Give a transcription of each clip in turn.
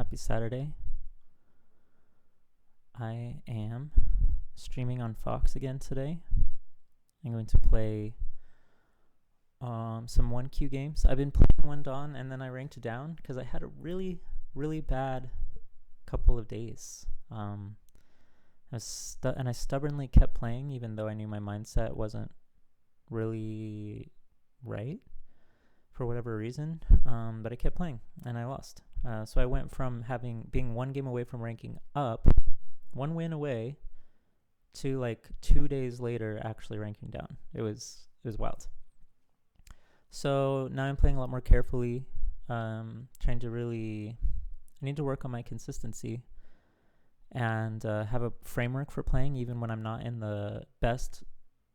Happy Saturday. I am streaming on Fox again today. I'm going to play some 1Q games. I've been playing 1 Dawn and then I ranked down because I had a really, really bad couple of days. I stubbornly kept playing even though I knew my mindset wasn't really right for whatever reason. But I kept playing and I lost. So I went from being 1 game away from ranking up, 1 win away, to like 2 days later actually ranking down. It was wild. So now I'm playing a lot more carefully, I need to work on my consistency and have a framework for playing even when I'm not in the best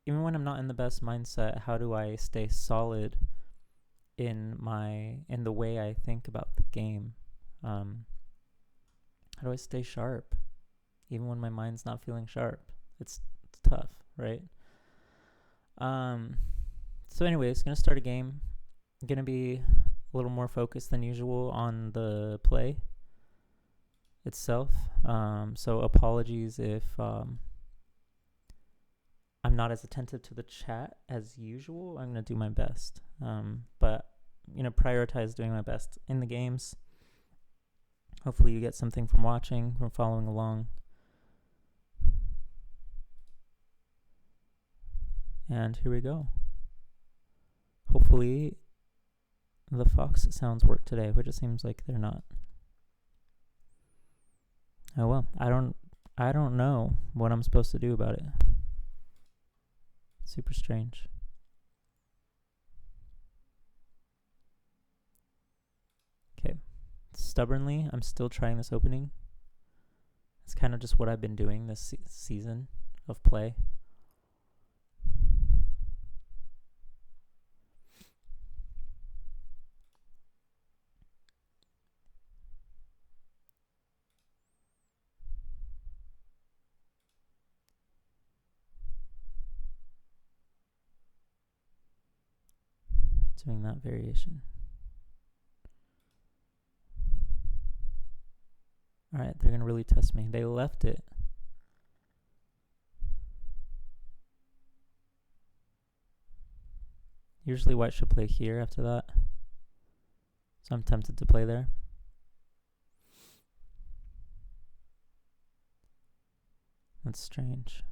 mindset. How do I stay solid in the way I think about the game? How do I stay sharp even when my mind's not feeling sharp? It's tough, right? So anyways, gonna start a game. Gonna be a little more focused than usual on the play itself. So apologies if I'm not as attentive to the chat as usual. I'm gonna do my best. But prioritize doing my best in the games. Hopefully you get something from watching, from following along. And here we go. Hopefully the Fox sounds work today, which it seems like they're not. Oh well, I don't know what I'm supposed to do about it. Super strange. Okay. Stubbornly, I'm still trying this opening. It's kind of just what I've been doing this season of play. Doing that variation. Alright, they're going to really test me. They left it. Usually white should play here after that. So I'm tempted to play there. That's strange.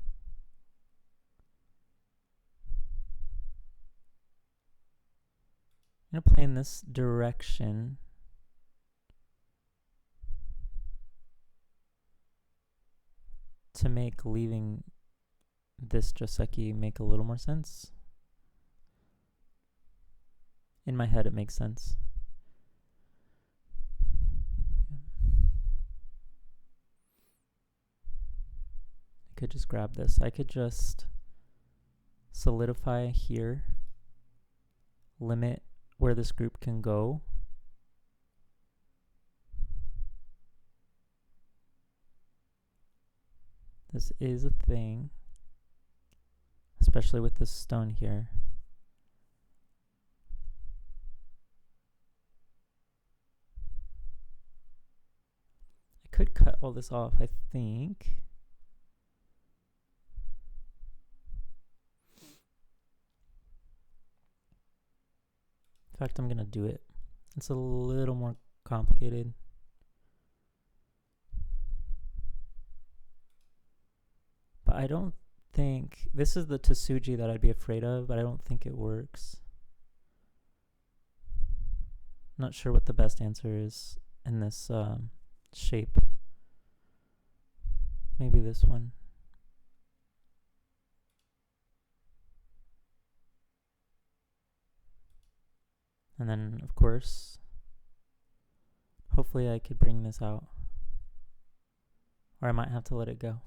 I'm going to play in this direction. To make leaving this Joseki make a little more sense. In my head, it makes sense. I could just grab this. I could just solidify here, limit where this group can go. This is a thing, especially with this stone here. I could cut all this off, I think. In fact, I'm going to do it. It's a little more complicated. But I don't think... This is the Tsuji that I'd be afraid of, but I don't think it works. Not sure what the best answer is in this shape. Maybe this one. And then, of course, hopefully I could bring this out. Or I might have to let it go.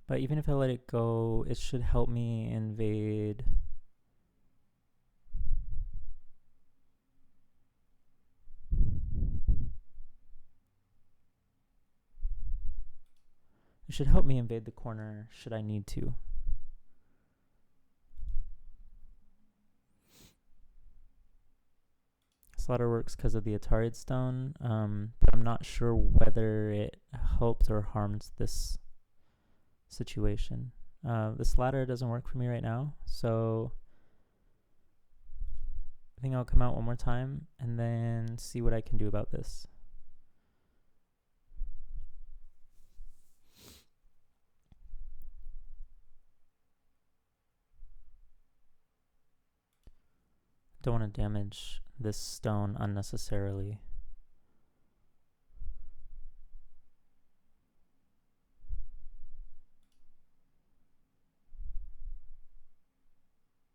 But even if I let it go, it should help me invade. It should help me invade the corner should I need to. ladder works because of the Atarid stone, but I'm not sure whether it helps or harms this situation. This ladder doesn't work for me right now, so I think I'll come out one more time and then see what I can do about this. Don't want to damage this stone unnecessarily.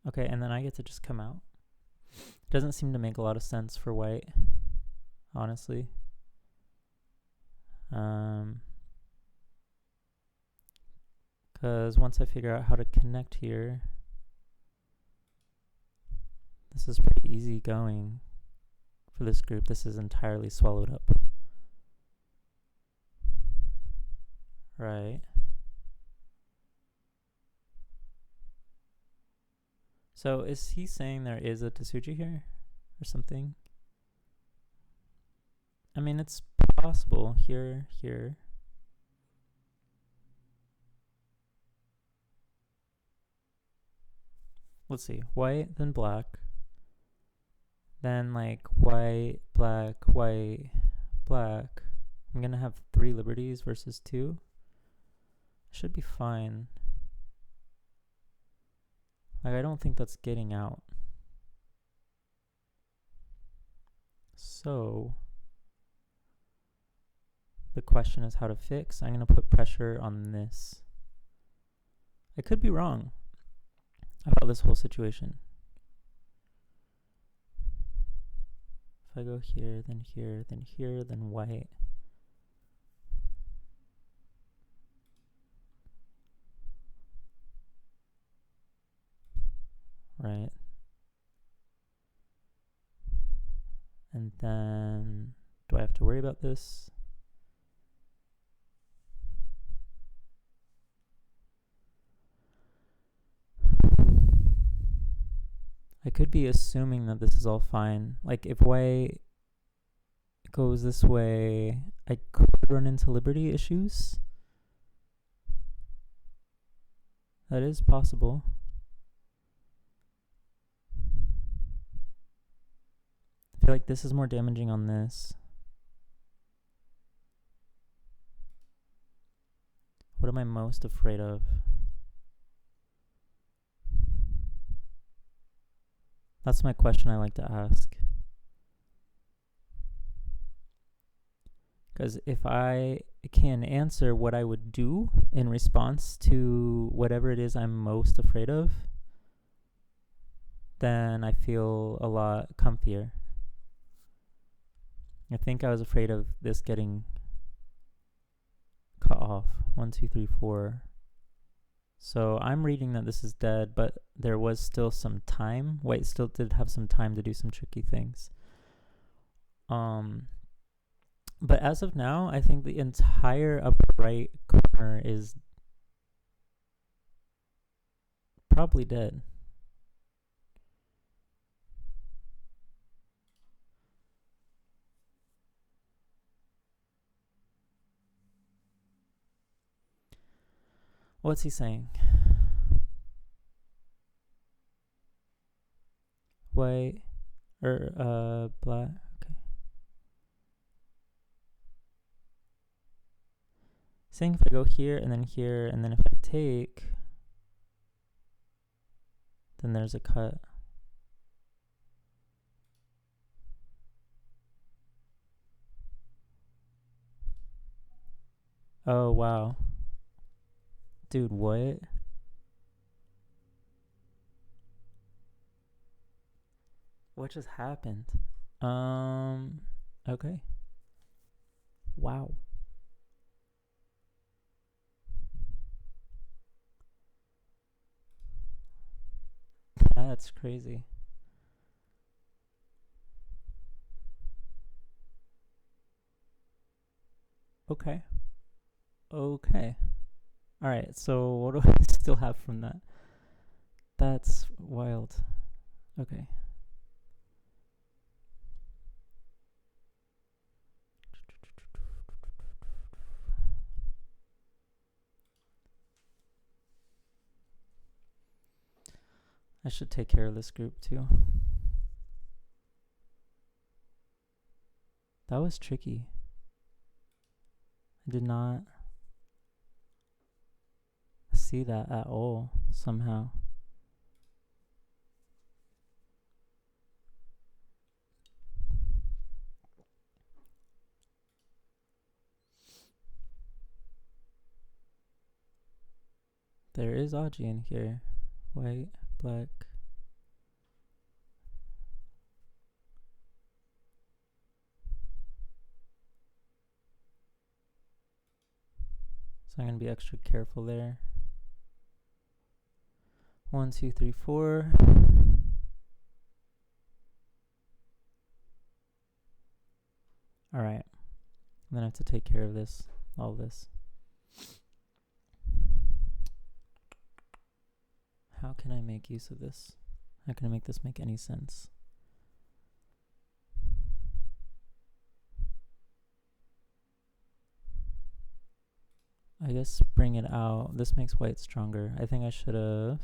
Okay, and then I get to just come out. Doesn't seem to make a lot of sense for white, honestly. Because once I figure out how to connect here, this is pretty easy going for this group. This is entirely swallowed up. Right. So is he saying there is a Tsuji here or something? I mean, it's possible. Here. Let's see. White, then black. Then like white, black, white, black. I'm gonna have 3 liberties versus 2. Should be fine. Like, I don't think that's getting out. So the question is how to fix. I'm gonna put pressure on this. I could be wrong about this whole situation. If I go here, then here, then here, then white. Right. And then, do I have to worry about this? I could be assuming that this is all fine. Like, if white goes this way, I could run into liberty issues. That is possible. I feel like this is more damaging on this. What am I most afraid of? That's my question I like to ask. Because if I can answer what I would do in response to whatever it is I'm most afraid of, then I feel a lot comfier. I think I was afraid of this getting cut off. 1, 2, 3, 4. So I'm reading that this is dead, but there was still some time. White still did have some time to do some tricky things. But as of now, I think the entire upper right corner is probably dead. What's he saying? White or black? Okay. Saying if I go here and then here and then if I take, then there's a cut. Oh wow. Dude, what? What just happened? Okay. Wow. That's crazy. Okay. Okay. Alright, so what do I still have from that? That's wild. Okay. I should take care of this group too. That was tricky. I did not see that at all somehow. There is Aji in here. White, black. So I'm going to be extra careful there. 1, 2, 3, 4. Alright. Then I have to take care of this. All this. How can I make use of this? How can I make this make any sense? I guess bring it out. This makes white stronger. I think I should have.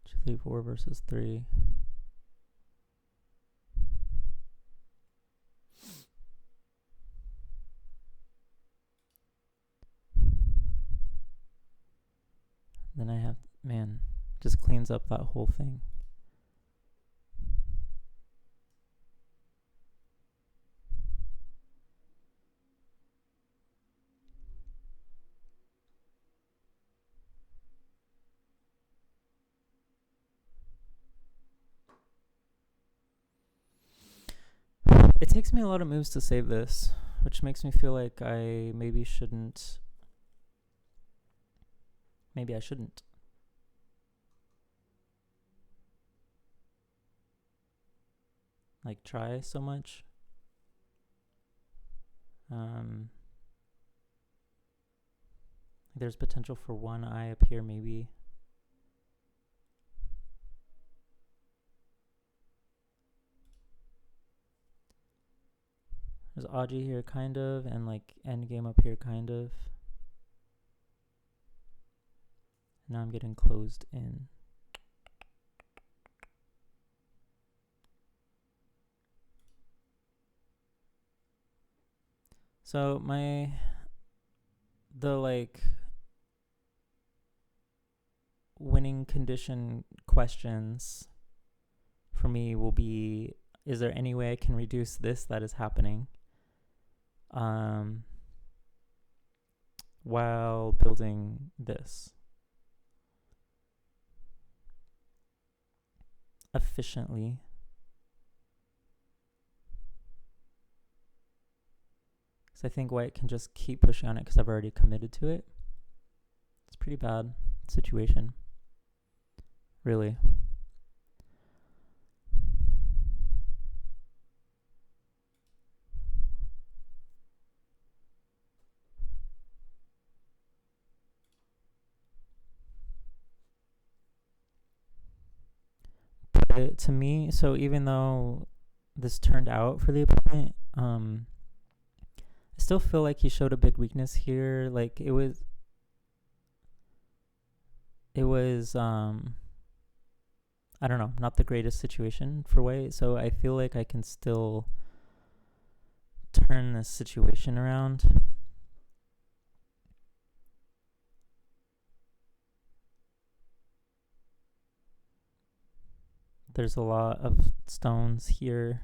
Two, three, 4 versus 3. Then I have, man, just cleans up that whole thing. It takes me a lot of moves to save this, which makes me feel like I maybe shouldn't. Maybe I shouldn't. Like, try so much. There's potential for one eye up here, maybe. There's Aji here, kind of, and like endgame up here, kind of. Now I'm getting closed in. So the like winning condition questions for me will be, is there any way I can reduce this that is happening while building this efficiently? Because I think white can just keep pushing on it because I've already committed to it. It's a pretty bad situation, really. But to me, so even though this turned out for the opponent, I still feel like he showed a big weakness here. Like it was I don't know, not the greatest situation for white. So I feel like I can still turn this situation around. There's a lot of stones here.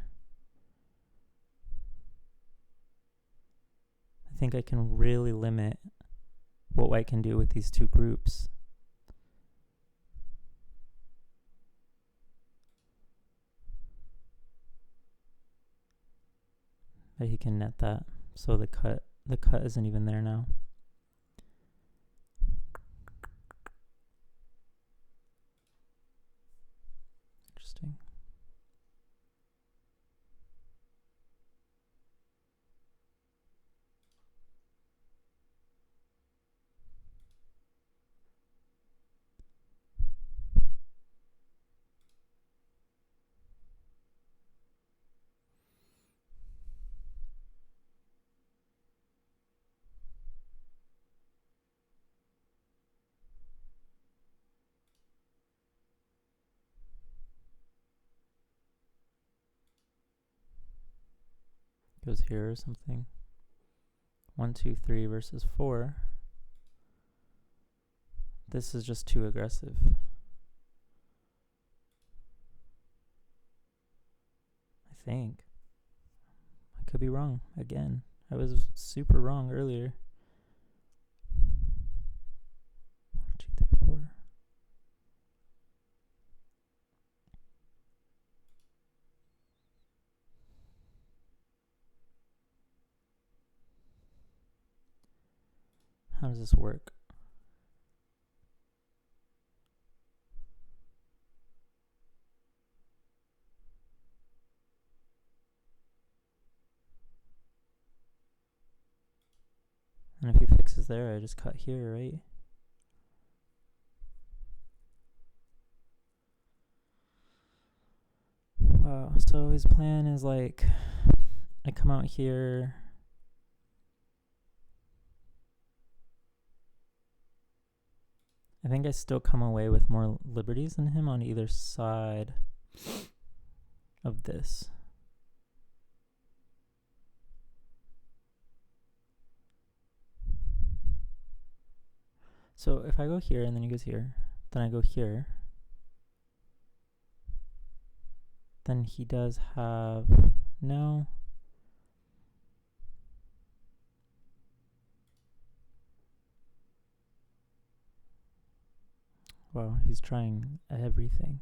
I think I can really limit what white can do with these two groups. But he can net that, so the cut isn't even there now. Interesting. goes here or something. 1, 2, 3 versus 4. This is just too aggressive. I think. I could be wrong again. I was super wrong earlier. 1, 2, 3, 4. How does this work? And if he fixes there, I just cut here, right? Wow, so his plan is like, I come out here. I think I still come away with more liberties than him on either side of this. So if I go here and then he goes here, then I go here, then he does have, no. Wow, he's trying everything.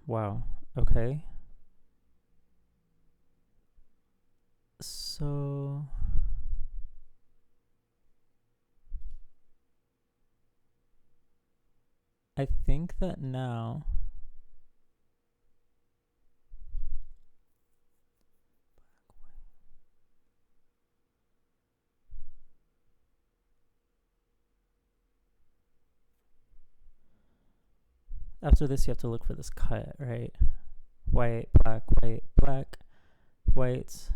Wow, okay. So I think that now after this you have to look for this cut, right? White, black, white, black, white.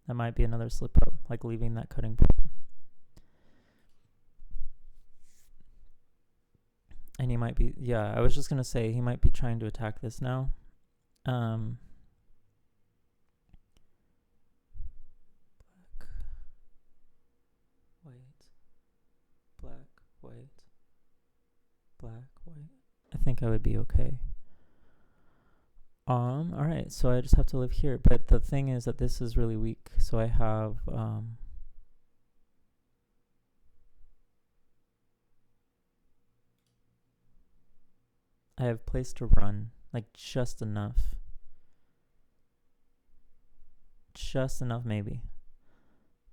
That might be another slip up, like leaving that cutting point. And he might be, yeah, I was just gonna say he might be trying to attack this now. Black, white, black, white, black, white. I think I would be okay. Alright, so I just have to live here. But the thing is that this is really weak, so I have place to run, like just enough. Just enough, maybe.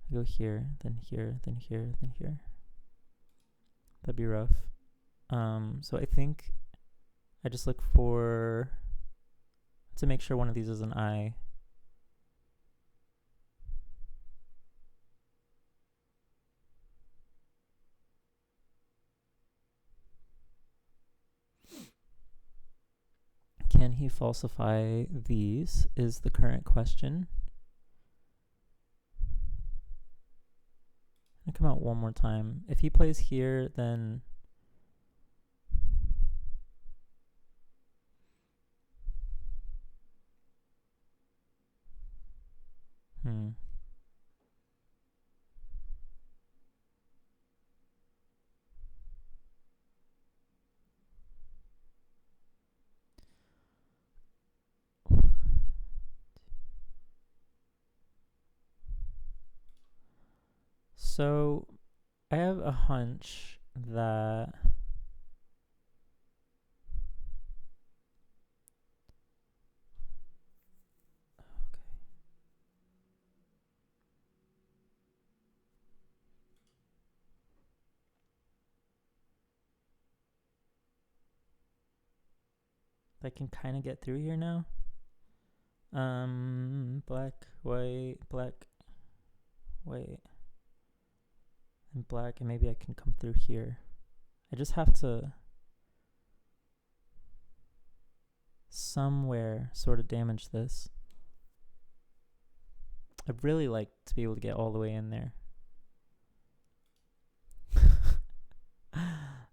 I go here, then here, then here, then here. That'd be rough. So I think I just look for, to make sure one of these is an I. Can he falsify these is the current question. I'm gonna come out one more time. If he plays here, then So I have a hunch that I can kind of get through here now. Black, white, and black, and maybe I can come through here. I just have to somewhere sort of damage this. I'd really like to be able to get all the way in there.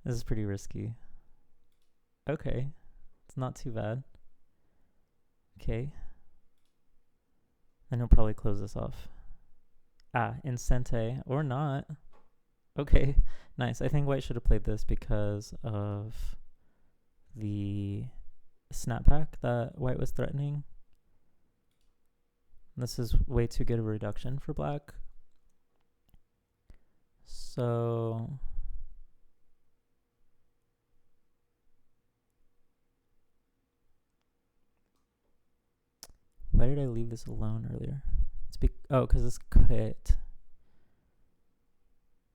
This is pretty risky. Okay. It's not too bad. Okay. Then he'll probably close this off. Incente. Or not. Okay. Nice. I think white should have played this because of the snapback that white was threatening. This is way too good of a reduction for black. So why did I leave this alone earlier? It's because it's cut.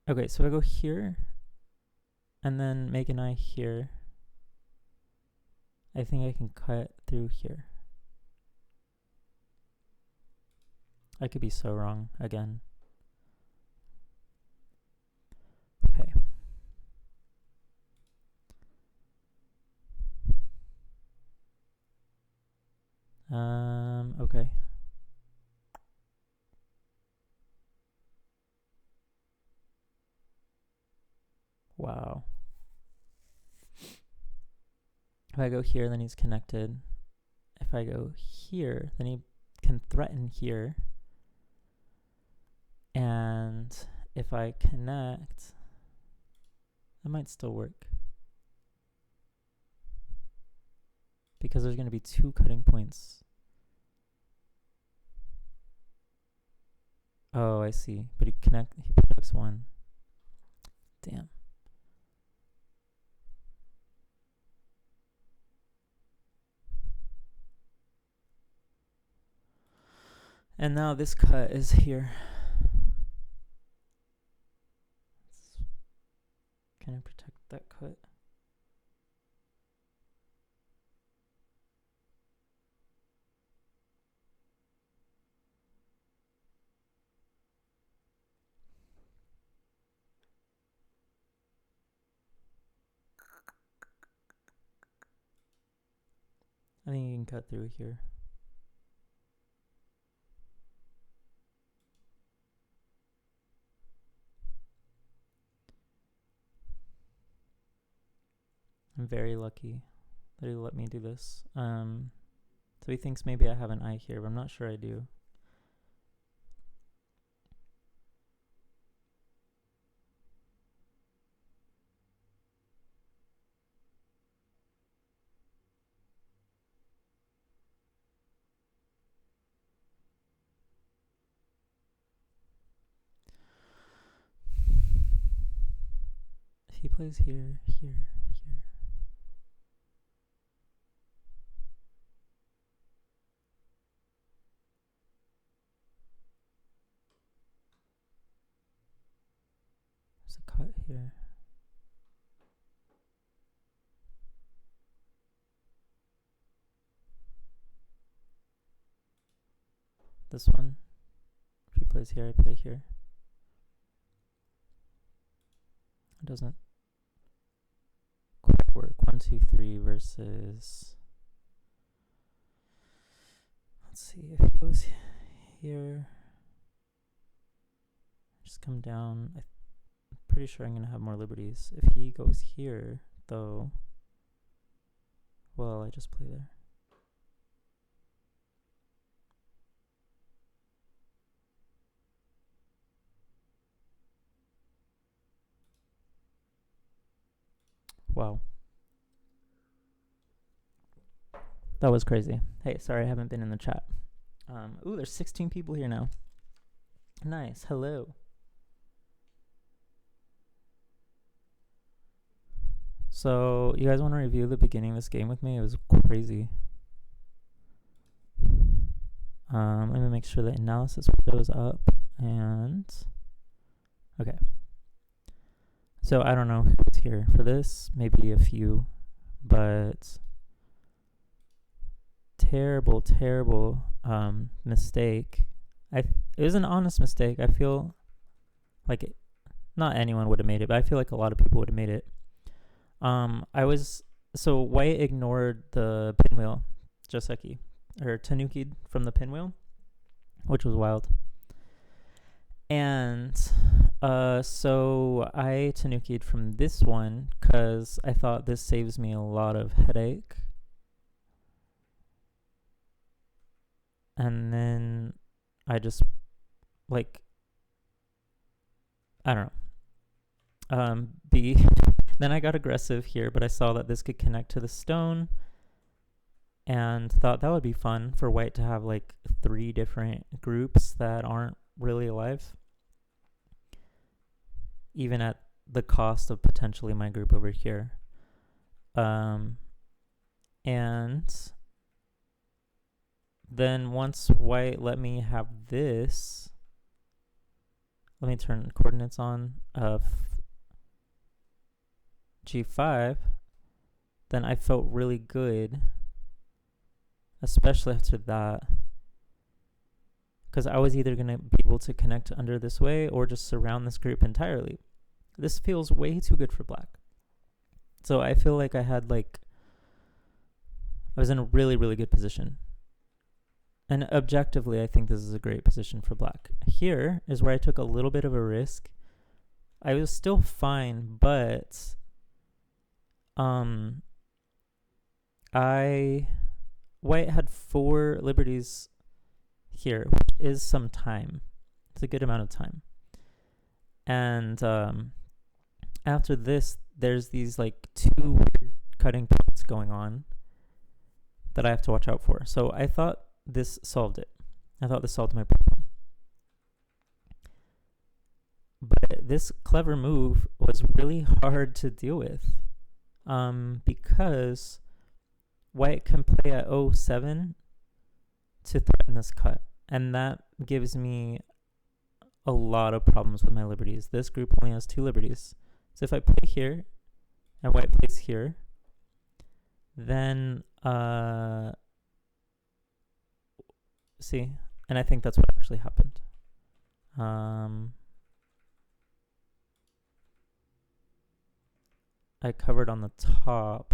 Okay, so I go here and then make an eye here. I think I can cut through here. I could be so wrong again. Okay. Okay. Wow. If I go here, then he's connected. If I go here, then he can threaten here. And if I connect, that might still work. Because there's going to be 2 cutting points. Oh, I see. But he protects 1. Damn. And now this cut is here. Can I protect that cut? I think you can cut through here. I'm very lucky that he let me do this. So he thinks maybe I have an eye here, but I'm not sure I do. If he plays here, here, here. There's a cut here. This one. If he plays here, I play here. It doesn't quite work. 1, 2, 3 versus. Let's see if he goes here. Just come down. I'm pretty sure I'm gonna have more liberties. If he goes here, though, well, I just play there. Wow. That was crazy. Hey, sorry I haven't been in the chat. Ooh, there's 16 people here now. Nice. Hello. So, you guys want to review the beginning of this game with me? It was crazy. Let me make sure the analysis window is up. And okay. So I don't know who's here for this. Maybe a few, but terrible mistake. It was an honest mistake. I feel like not anyone would have made it, but I feel like a lot of people would have made it. So white ignored the pinwheel, Joseki, or Tanuki from the pinwheel, which was wild. And so I Tanuki'd from this one because I thought this saves me a lot of headache. And then I just, like, I don't know. Then I got aggressive here, but I saw that this could connect to the stone and thought that would be fun for white to have like 3 different groups that aren't really alive, even at the cost of potentially my group over here. And then once white let me have this, let me turn coordinates on of G5, then I felt really good, especially after that, because I was either going to be able to connect under this way or just surround this group entirely. This feels way too good for black. So I feel like I was in a really, really good position. And objectively, I think this is a great position for black. Here is where I took a little bit of a risk. I was still fine, but white had 4 liberties here, which is some time. It's a good amount of time. And after this, there's these like 2 weird cutting points going on that I have to watch out for. So I thought this solved it. I thought this solved my problem. But this clever move was really hard to deal with, because white can play at 07 to threaten this cut. And that gives me a lot of problems with my liberties. This group only has 2 liberties. So if I play here and white plays here, then see, and I think that's what actually happened. I covered on the top,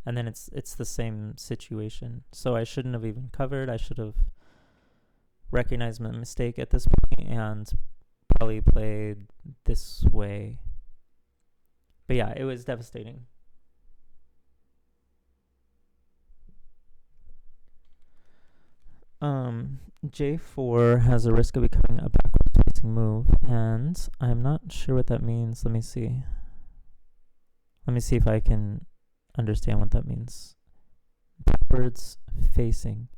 and then it's the same situation. So I shouldn't have even covered. I should have recognized my mistake at this point and probably played this way. But yeah, it was devastating. J4 has a risk of becoming a backwards facing move, and I'm not sure what that means. Let me see if I can understand what that means. Backwards facing.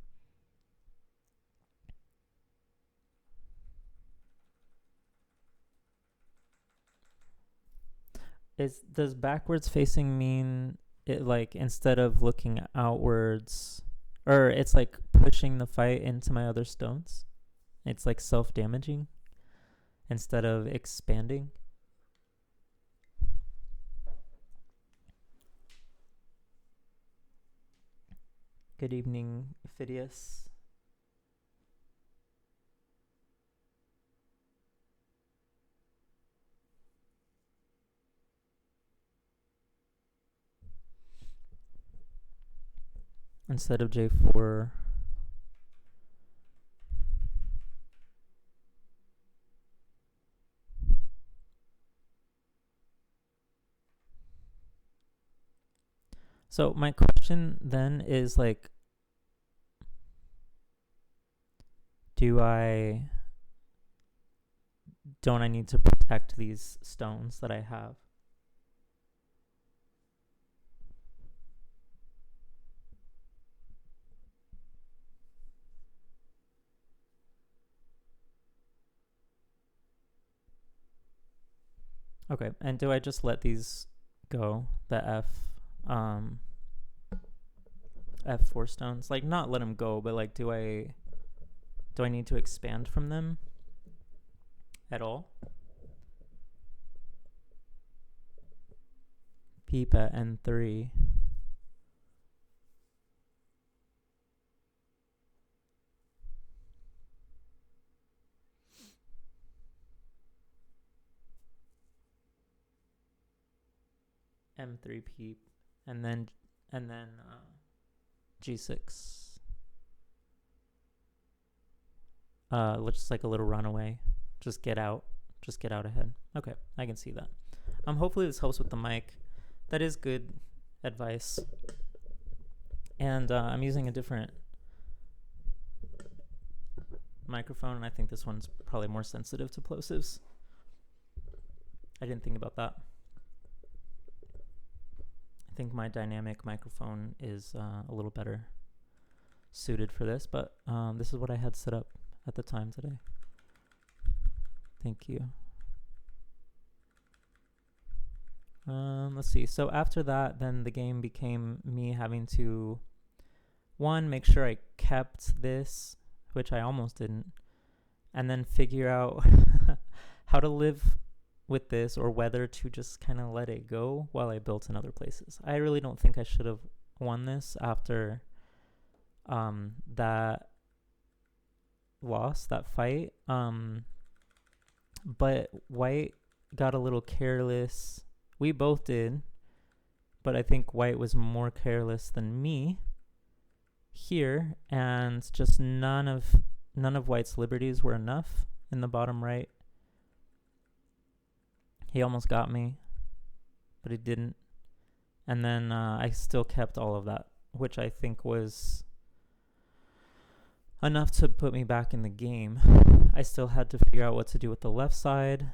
Does backwards facing mean it, like, instead of looking outwards, or it's like pushing the fight into my other stones? It's like self-damaging instead of expanding? Good evening, Phidias. Instead of J4. So my question then is, like, don't I need to protect these stones that I have? Okay, and do I just let these go, the F4 stones? Like, not let them go, but like, do I need to expand from them at all? Peep at N3. M3 peep, and then G6. Looks like a little runaway. Just get out. Just get out ahead. Okay, I can see that. Hopefully this helps with the mic. That is good advice. And I'm using a different microphone, and I think this one's probably more sensitive to plosives. I didn't think about that. I think my dynamic microphone is a little better suited for this, but this is what I had set up at the time today. Thank you. Let's see. So after that, then the game became me having to, one, make sure I kept this, which I almost didn't, and then figure out how to live with this, or whether to just kind of let it go while I built in other places. I really don't think I should have won this after that loss, that fight. But White got a little careless. We both did, but I think White was more careless than me here, and just none of White's liberties were enough in the bottom right. He almost got me, but he didn't. And then I still kept all of that, which I think was enough to put me back in the game. I still had to figure out what to do with the left side.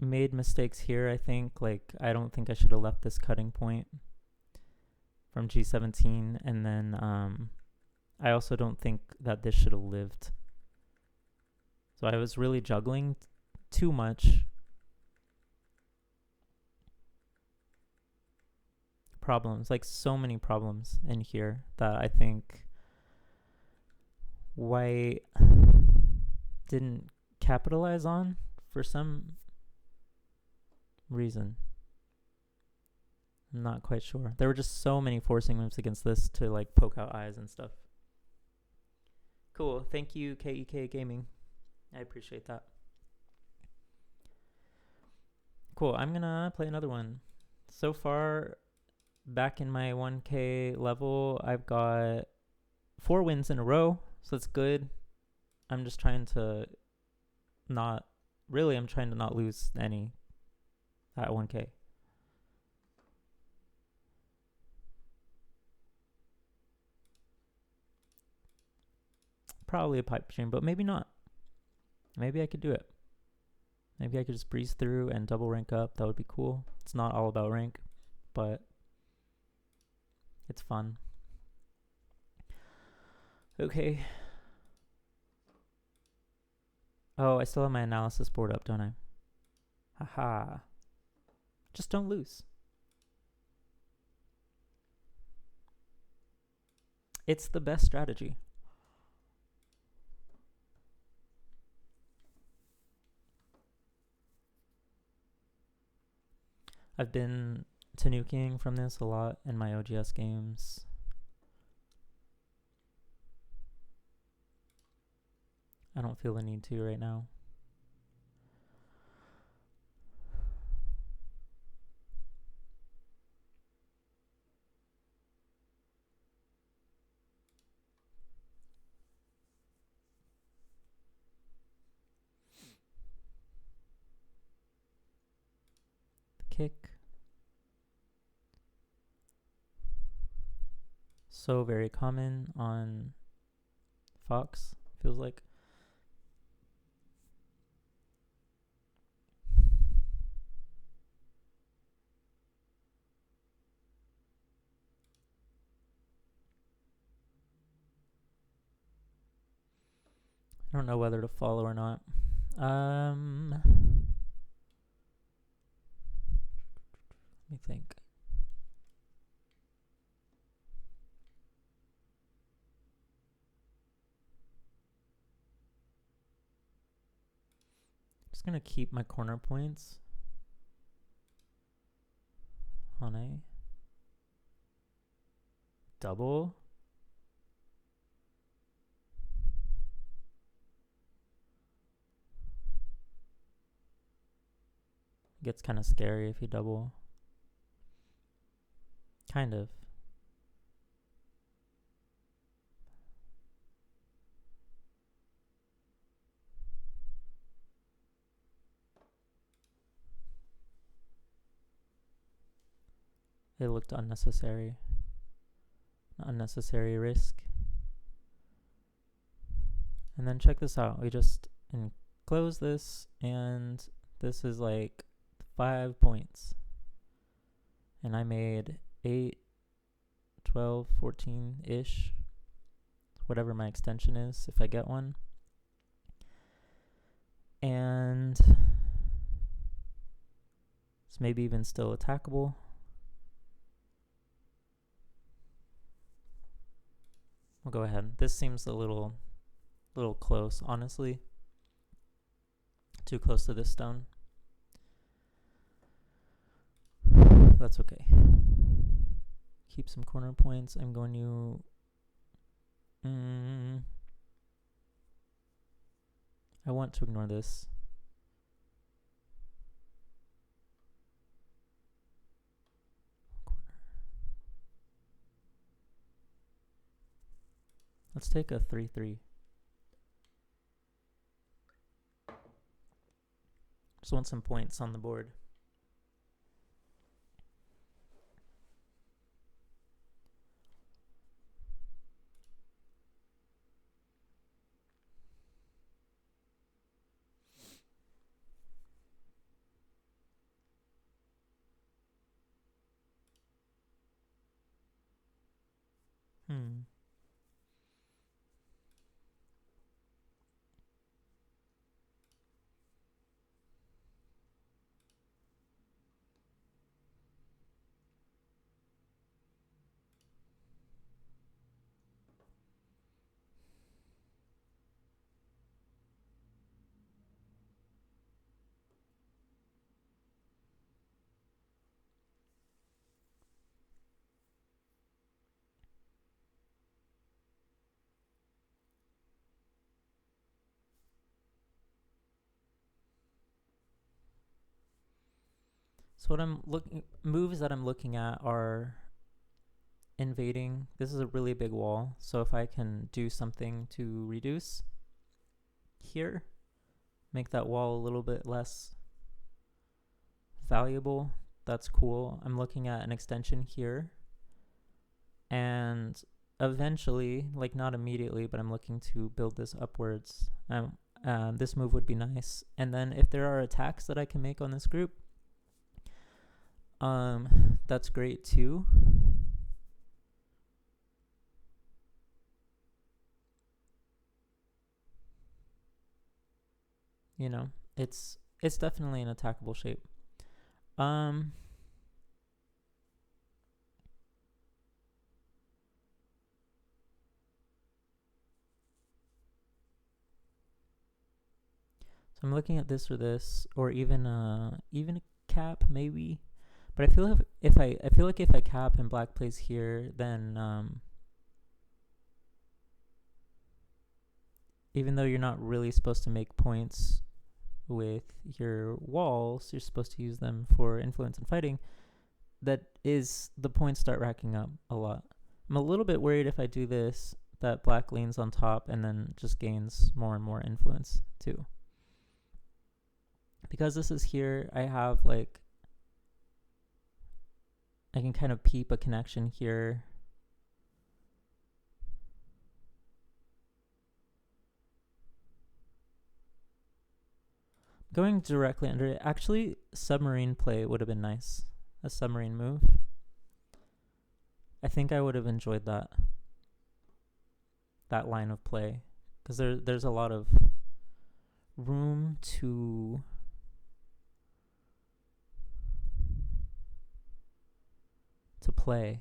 Made mistakes here, I think. Like, I don't think I should have left this cutting point from G17. And then I also don't think that this should have lived. So I was really juggling too much. Problems, like so many problems in here that I think White didn't capitalize on for some reason. I'm not quite sure. There were just so many forcing moves against this to like poke out eyes and stuff. Cool. Thank you, KEK Gaming. I appreciate that. Cool. I'm gonna play another one. So far, back in my 1K level, I've got 4 wins in a row, so that's good. I'm just trying to not lose any at 1K. Probably a pipe dream, but maybe not. Maybe I could do it. Maybe I could just breeze through and double rank up. That would be cool. It's not all about rank, but it's fun. Okay. Oh, I still have my analysis board up, don't I? Haha. Just don't lose. It's the best strategy. I've been Tanukiing from this a lot in my OGS games. I don't feel the need to right now. The kick. So very common on Fox, feels like. I don't know whether to follow or not. Let me think. Just gonna keep my corner points on a double. Gets kind of scary if you double. Kind of. It looked unnecessary. Unnecessary risk. And then check this out. We just enclose this, and this is like 5 points. And I made 8, 12, 14-ish. Whatever my extension is, if I get one. And it's maybe even still attackable. We'll go ahead. This seems a little close, honestly. Too close to this stone. That's okay. Keep some corner points. I'm going to... I want to ignore this. Let's take a 3-3. Just want some points on the board. So moves that I'm looking at are invading. This is a really big wall, so if I can do something to reduce here, make that wall a little bit less valuable, that's cool. I'm looking at an extension here, and eventually, like not immediately, but I'm looking to build this upwards. This move would be nice. And then if there are attacks that I can make on this group, that's great too. You know, it's definitely an attackable shape. So I'm looking at this or this, or even a cap maybe. But I feel if I cap and black plays here, then even though you're not really supposed to make points with your walls, you're supposed to use them for influence and fighting. That is, the points start racking up a lot. I'm a little bit worried if I do this that black leans on top and then just gains more and more influence too. Because this is here, I have like, I can kind of peep a connection here. Going directly under it. Actually, submarine play would have been nice. A submarine move. I think I would have enjoyed that line of play. Because there's a lot of room to play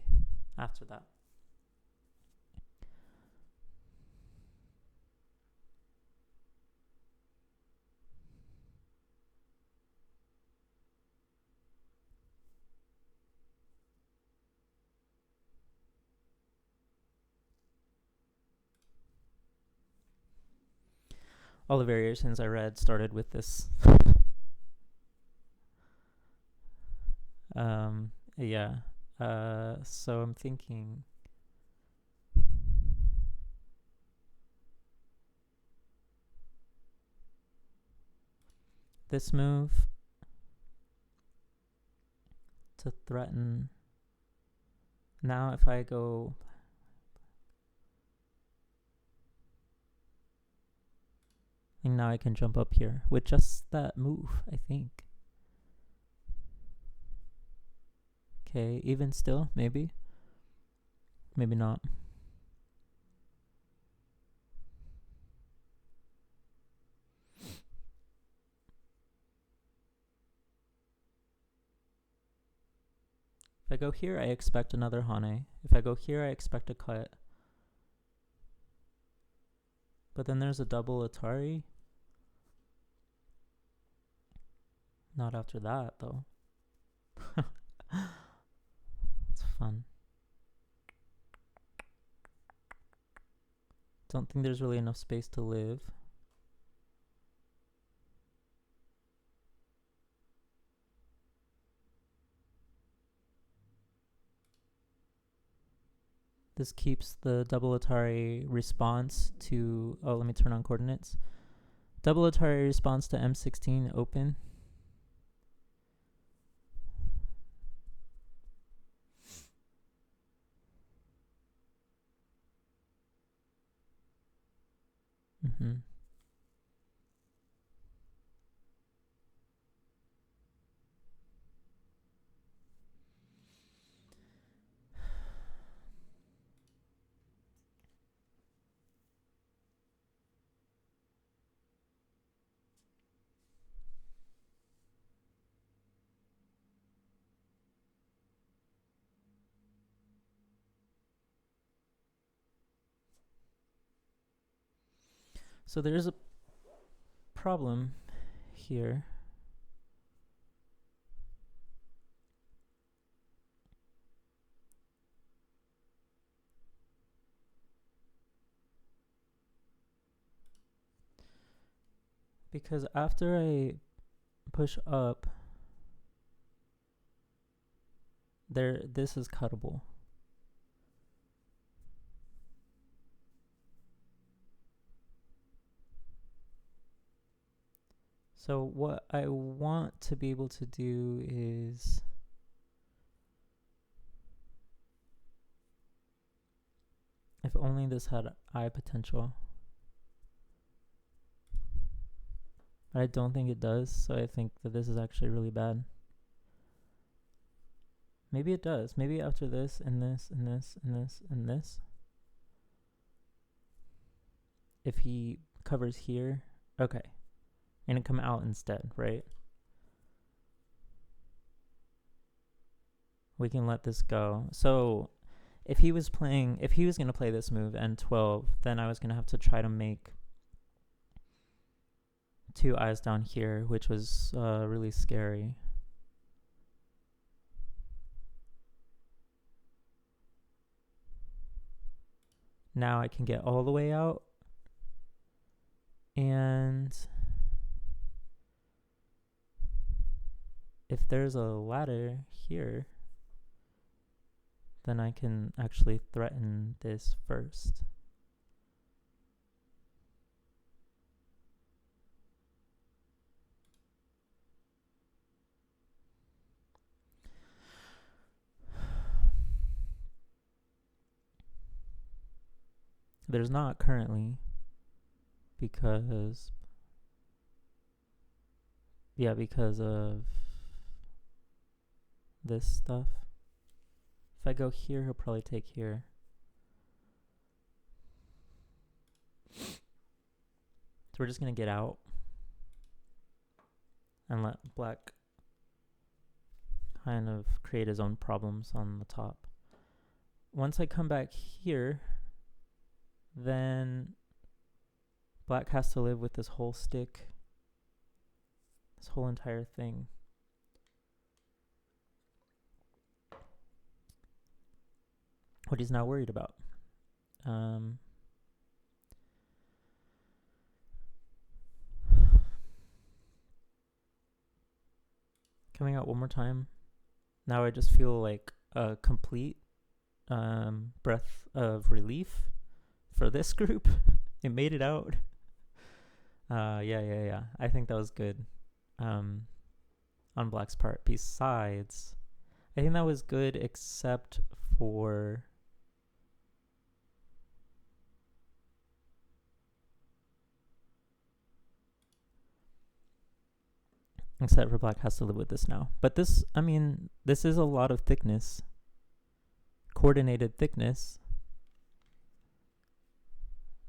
after that. All the variations I read started with this. Yeah. So I'm thinking this move to threaten Now if I go... And now I can jump up here with just that move, I think. Okay, even still, maybe. Maybe not. If I go here, I expect another Hane. If I go here, I expect a cut. But then there's a double Atari. Not after that, though. It's fun. Don't think there's really enough space to live. This keeps the double Atari response to... Oh, let me turn on coordinates. Double Atari response to M16 open. Mm-hmm. So there's a problem here. Because after I push up, this is cuttable. So what I want to be able to do is... If only this had eye potential. But I don't think it does, so I think that this is actually really bad. Maybe it does. Maybe after this, and this, and this, and this, and this. If he covers here, okay. And it come out instead, right? We can let this go. So if he was going to play this move N12, then I was going to have to try to make 2 eyes down here, which was really scary. Now I can get all the way out. And if there's a ladder here, then I can actually threaten this first. There's not currently, because of this stuff. If I go here, he'll probably take here. So we're just going to get out and let black kind of create his own problems on the top. Once I come back here, then black has to live with this whole stick, this whole entire thing. What he's not worried about. Coming out one more time. Now I just feel like a complete breath of relief for this group. It made it out. Yeah. I think that was good on black's part. Besides, I think that was good except for except for black has to live with this now. But this, I mean, this is a lot of thickness. Coordinated thickness.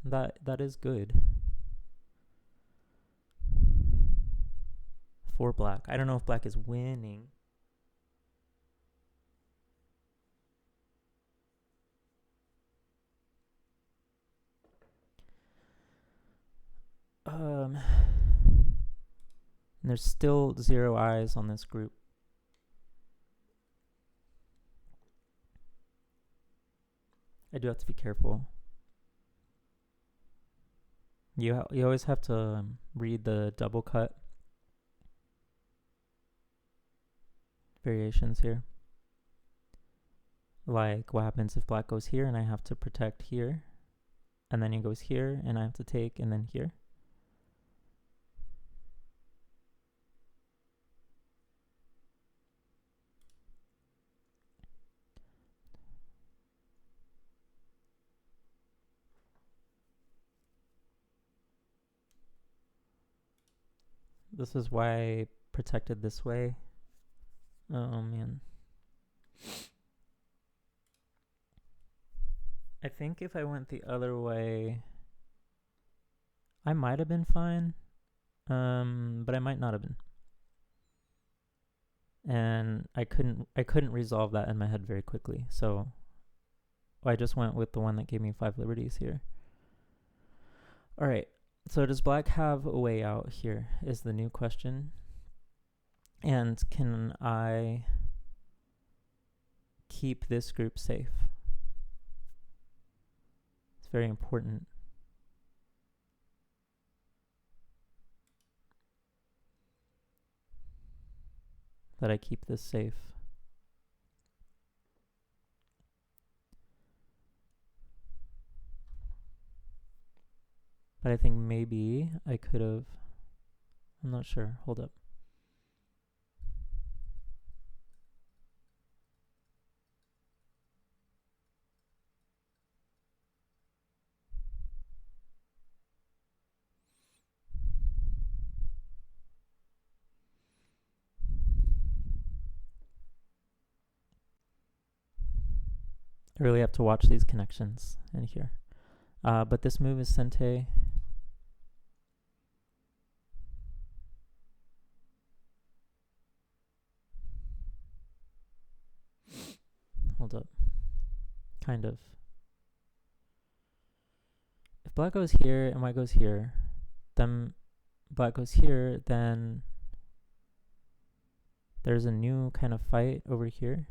That is good. For black. I don't know if black is winning. And there's still 0 eyes on this group. I do have to be careful. You always have to read the double cut variations here. Like what happens if black goes here and I have to protect here, and then he goes here and I have to take, and then here. This is why I protected this way. Oh man. I think if I went the other way, I might have been fine. But I might not have been. And I couldn't resolve that in my head very quickly. So I just went with the one that gave me 5 liberties here. All right. So does black have a way out here is the new question. And can I keep this group safe? It's very important. That I keep this safe. But I think maybe I could have, I'm not sure, hold up. I really have to watch these connections in here. But this move is Sente. Hold up. Kind of. If black goes here and white goes here, then black goes here, then there's a new kind of fight over here.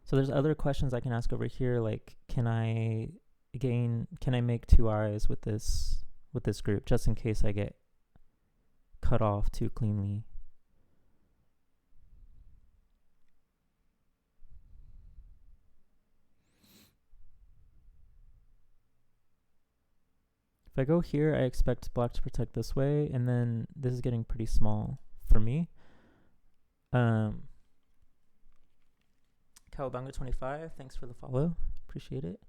So there's other questions I can ask over here, like can I make 2 eyes with this group, just in case I get cut off too cleanly. If I go here, I expect black to protect this way, and then this is getting pretty small for me. Cowabunga25, thanks for the follow. Appreciate it.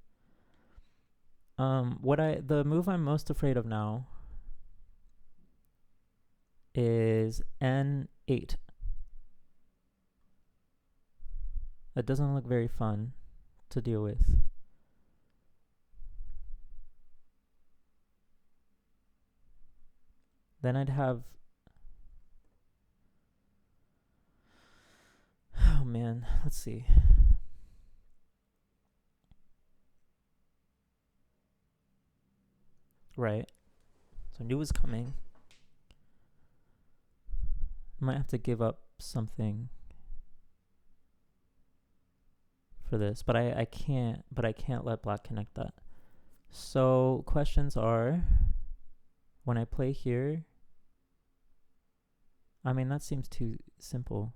The move I'm most afraid of now is N8. That doesn't look very fun to deal with. Then I'd have, oh man, let's see. Right. So I knew it was coming. I might have to give up something for this, but I can't let black connect that. So questions are, when I play here, I mean, that seems too simple.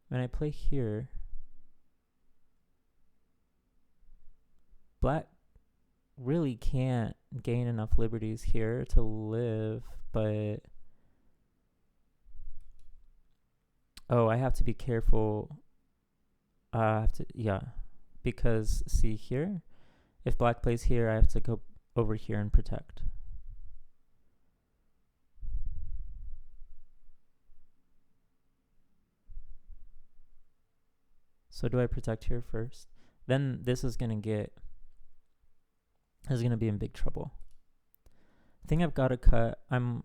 When I play here, black really can't gain enough liberties here to live, but Oh, I have to be careful. I have to, yeah. Because, see here, if black plays here, I have to go over here and protect. So do I protect here first? Then this is going to be in big trouble. I think I've got to cut. I'm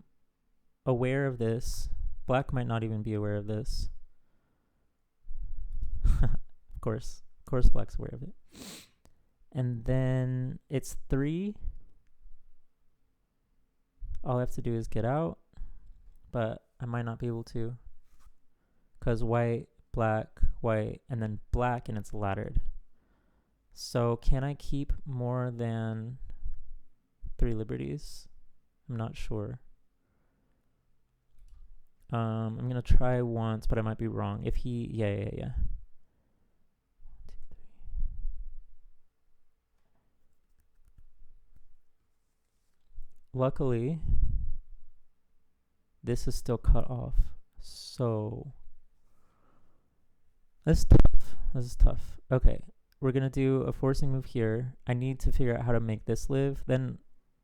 aware of this. Black might not even be aware of this. Of course, black's aware of it. And then it's 3. All I have to do is get out, but I might not be able to, because white, and then black, and it's laddered. So can I keep more than 3 liberties? I'm not sure. I'm going to try once, but I might be wrong. If he, yeah. 1, 2, 3. Luckily, this is still cut off. So, this is tough. Okay, we're going to do a forcing move here. I need to figure out how to make this live. Then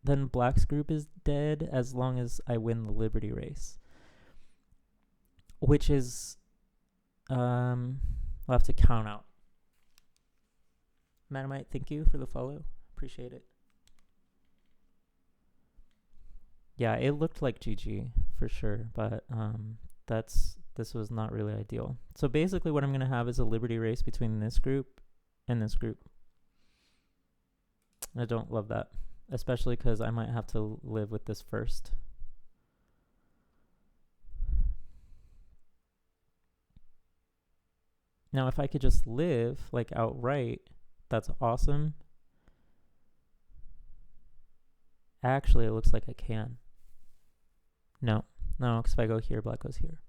black's group is dead as long as I win the liberty race. Which is, I'll have to count out. Matamite, thank you for the follow. Appreciate it. Yeah, it looked like GG for sure, but this was not really ideal. So basically what I'm going to have is a liberty race between this group and this group. I don't love that, especially because I might have to live with this first. Now, if I could just live, like, outright, that's awesome. Actually, it looks like I can. No, because if I go here, black goes here.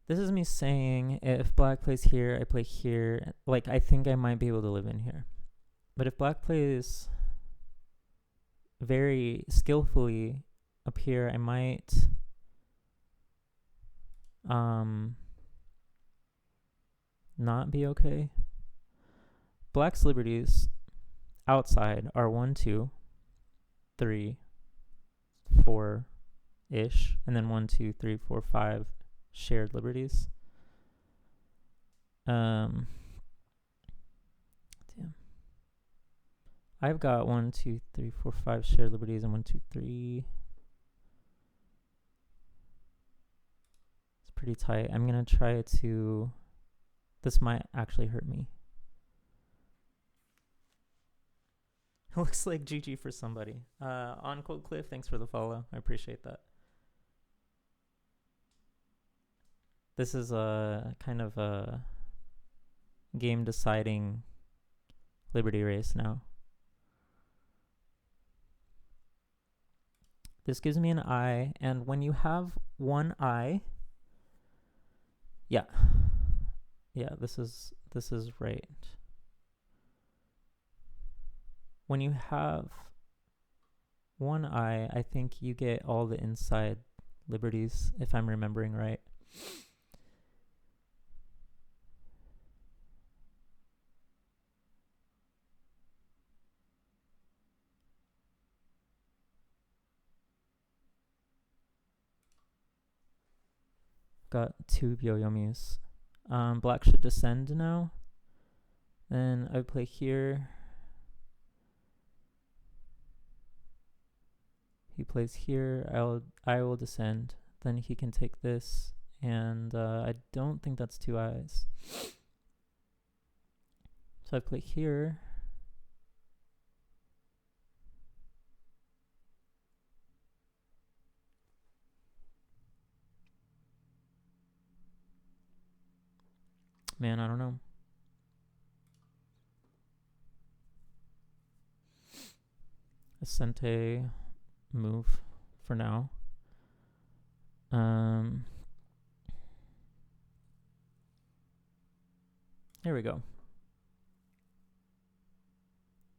This is me saying if black plays here, I play here. Like, I think I might be able to live in here. But if black plays very skillfully up here, I might not be okay. Black's liberties outside are 1, 2, 3, 4-ish, and then 1, 2, 3, 4, 5 shared liberties. Damn. I've got 1, 2, 3, 4, 5 shared liberties, and 1, 2, 3. It's pretty tight. I'm gonna try to. This might actually hurt me. It looks like GG for somebody. On Cold Cliff, thanks for the follow. I appreciate that. This is a kind of a game deciding liberty race now. This gives me an eye, and when you have one eye, yeah, this is right. When you have one eye, I think you get all the inside liberties, if I'm remembering right. Got 2 Byoyomis. Black should descend now. Then I play here. He plays here. I will descend. Then he can take this, and I don't think that's 2 eyes. So I play here. Man, I don't know. Ascente move for now. Here we go.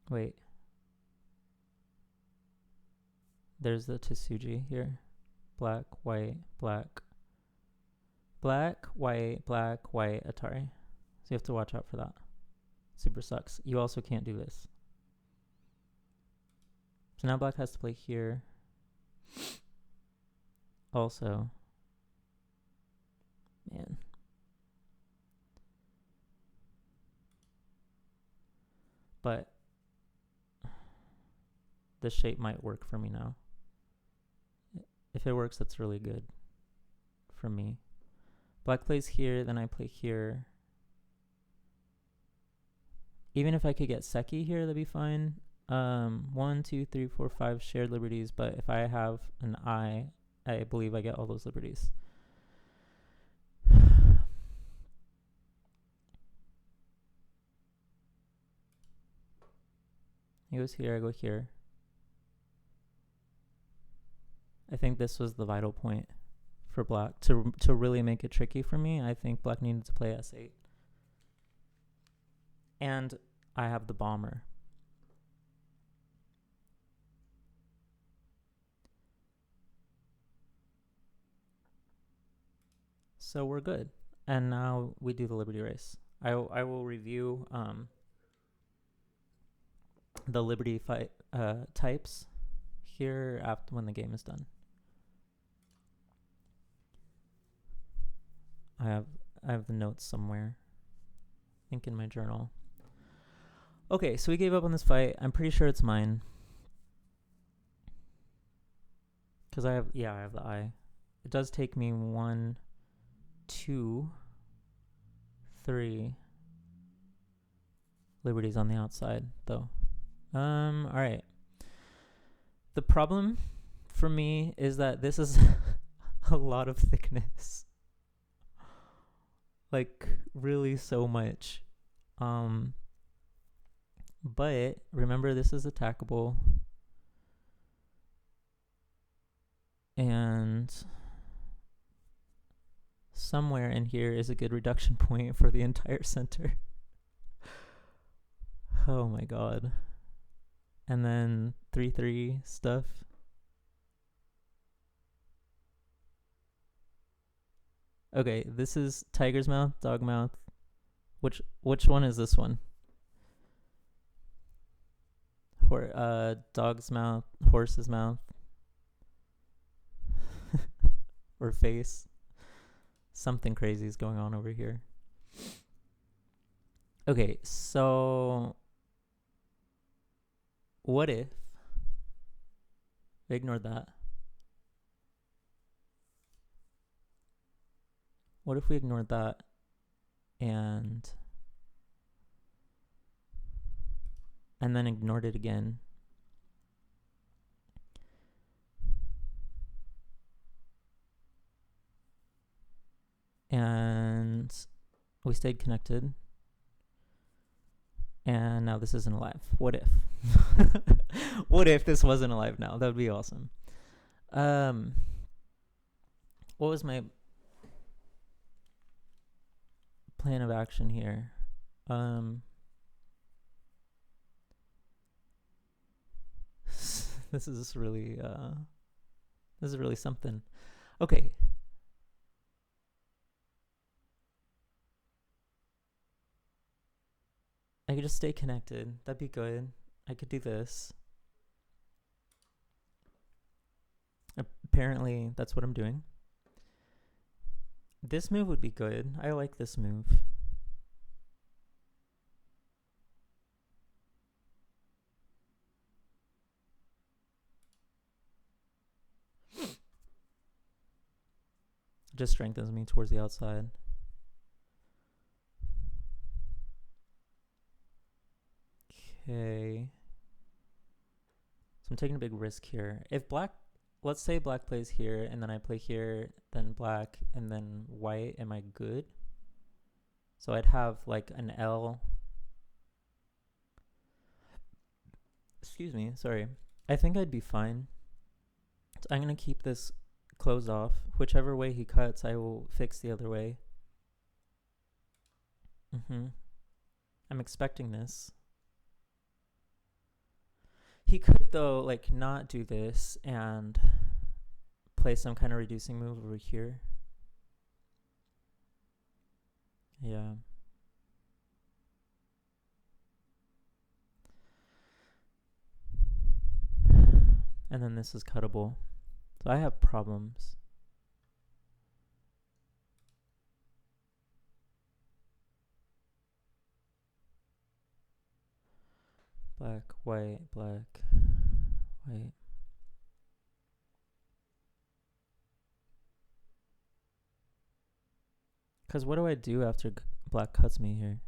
Wait. There's the Tsuji here. Black, white, black. Black, white, black, white, Atari. So you have to watch out for that. Super sucks. You also can't do this. So now black has to play here. Also. Man. But this shape might work for me now. If it works, that's really good for me. Black plays here, then I play here. Even if I could get Seki here, that'd be fine. 1, 2, 3, 4, 5 shared liberties, but if I have an I believe I get all those liberties. He goes here, I go here. I think this was the vital point for black to really make it tricky for me. I think black needed to play S8. And I have the bomber. So we're good. And now we do the Liberty Race. I will review the Liberty fight types here after when the game is done. I have the notes somewhere. I think in my journal. Okay, so we gave up on this fight. I'm pretty sure it's mine. Because I have the I. It does take me 1, 2, 3 liberties on the outside, though. Alright. The problem for me is that this is a lot of thickness. Like, really so much. But remember, this is attackable. And somewhere in here is a good reduction point for the entire center. Oh my god. And then 3-3 stuff. Okay, this is tiger's mouth, dog mouth. Which one is this one? Dog's mouth, horse's mouth. Or face. Something crazy is going on over here. Okay, so what if we ignore that? What if we ignored that and then ignored it again? And we stayed connected. And now this isn't alive. What if? What if this wasn't alive now? That would be awesome. What was my plan of action here? This is really something. Okay. I could just stay connected. That'd be good. I could do this. Apparently, that's what I'm doing. This move would be good. I like this move. It just strengthens me towards the outside. Okay. So I'm taking a big risk here. If black, let's say black plays here and then I play here, then black and then white, am I good? So I'd have like an L. Excuse me, sorry. I think I'd be fine. I'm going to keep this closed off. Whichever way he cuts, I will fix the other way. I'm expecting this. He could, though, like, not do this and play some kind of reducing move over here. Yeah. And then this is cuttable. So I have problems. Black, white, black, white. Because what do I do after black cuts me here?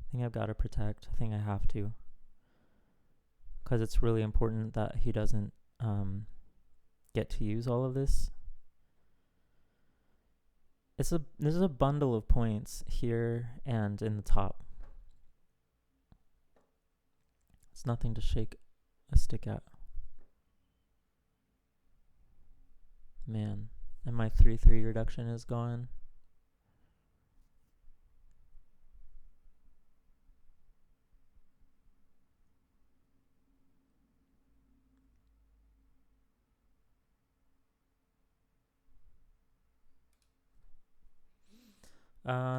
I think I've got to protect. I think I have to. Because it's really important that he doesn't get to use all of this. This is a bundle of points here and in the top. It's nothing to shake a stick at. Man, and my 3-3 reduction is gone.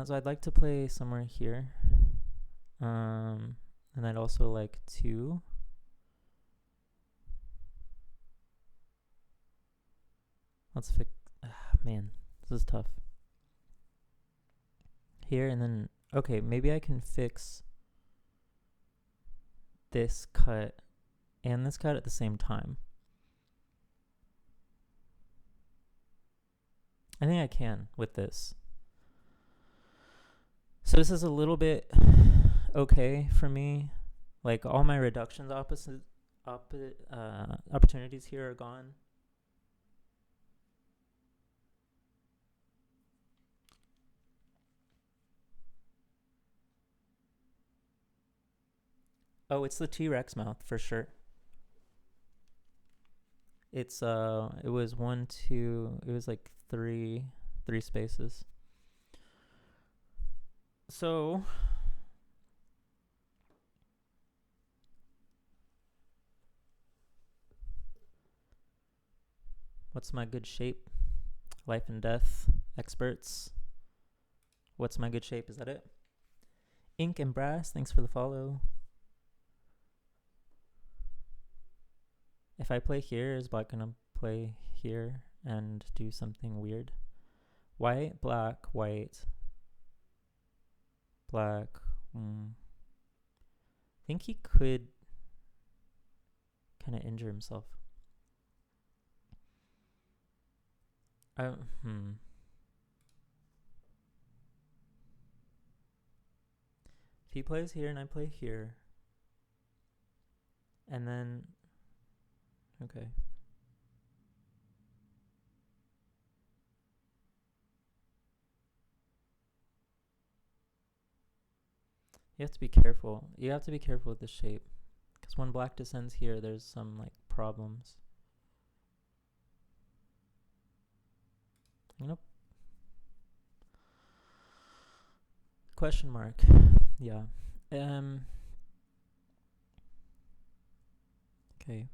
So I'd like to play somewhere here. And I'd also like to let's fix man, this is tough. Here and then okay, maybe I can fix this cut and this cut at the same time. I think I can with this. So this is a little bit okay for me. Like all my reductions opportunities here are gone. Oh, it's the T-Rex mouth for sure. It's it was 1, 2, it was like three spaces. So what's my good shape? Life and death experts. What's my good shape? Is that it? Ink and Brass, thanks for the follow. If I play here, is black gonna play here and do something weird? White, black, white, black. I think he could kind of injure himself. If he plays here and I play here, and then okay. You have to be careful. You have to be careful with the shape. Because when black descends here, there's some like problems. You know? Question mark. Yeah. Okay.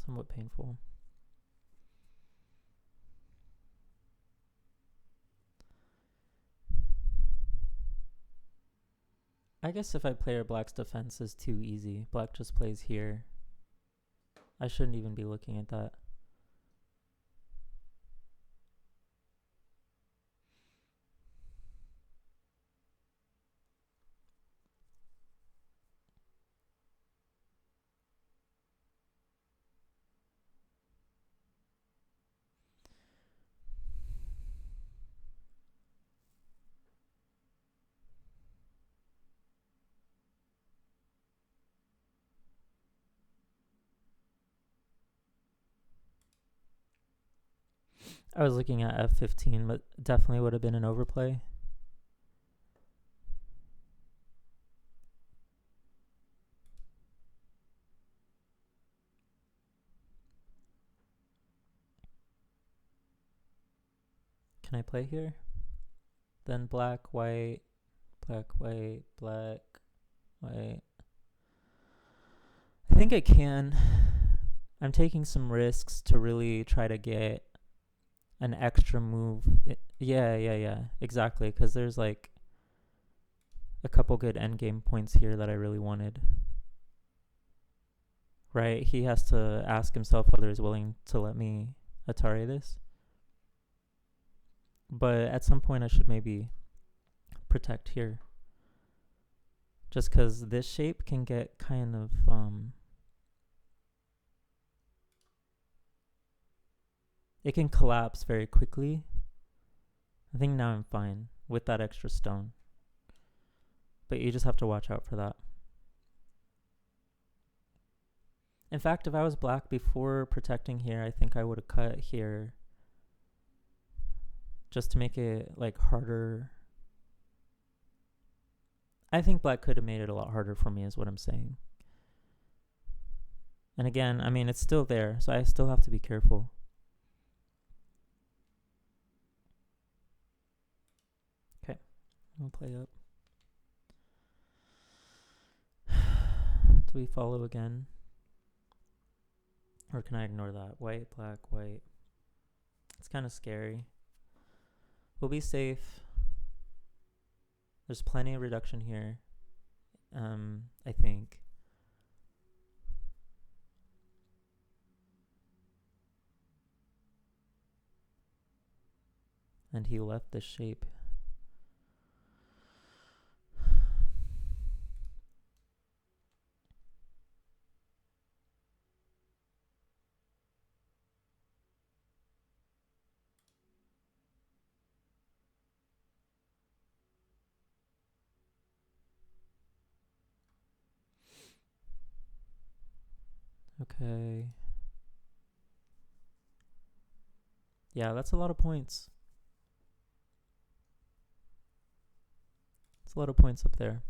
Somewhat painful. I guess if I play her black's defense is too easy. Black just plays here. I shouldn't even be looking at that. I was looking at f15, but definitely would have been an overplay. Can I play here? Then black, white, black, white, black, white. I think I can. I'm taking some risks to really try to get an extra move. Yeah, exactly. Because there's like a couple good endgame points here that I really wanted. Right? He has to ask himself whether he's willing to let me Atari this. But at some point I should maybe protect here. Just because this shape can get kind of... it can collapse very quickly. I think now I'm fine with that extra stone. But you just have to watch out for that. In fact, if I was black before protecting here, I think I would have cut here just to make it like harder. I think black could have made it a lot harder for me is what I'm saying. And again, I mean, it's still there, so I still have to be careful. Okay, I'll play up. Do we follow again? Or can I ignore that? White, black, white. It's kind of scary. We'll be safe. There's plenty of reduction here. I think. And he left the shape. Okay. Yeah, that's a lot of points. It's a lot of points up there.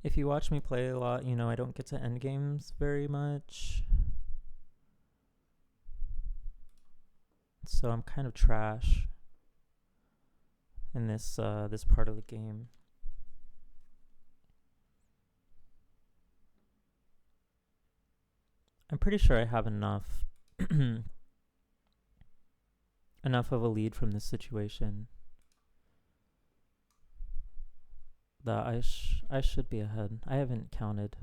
If you watch me play a lot, you know I don't get to end games very much. So I'm kind of trash in this this part of the game. I'm pretty sure I have enough enough of a lead from this situation that I should be ahead. I haven't counted.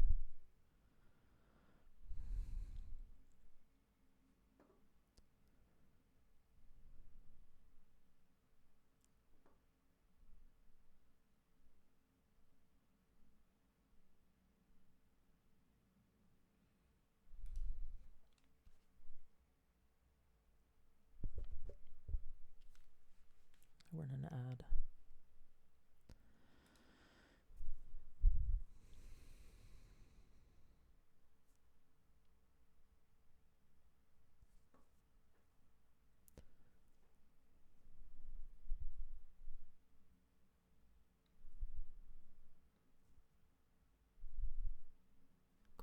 We're in an ad.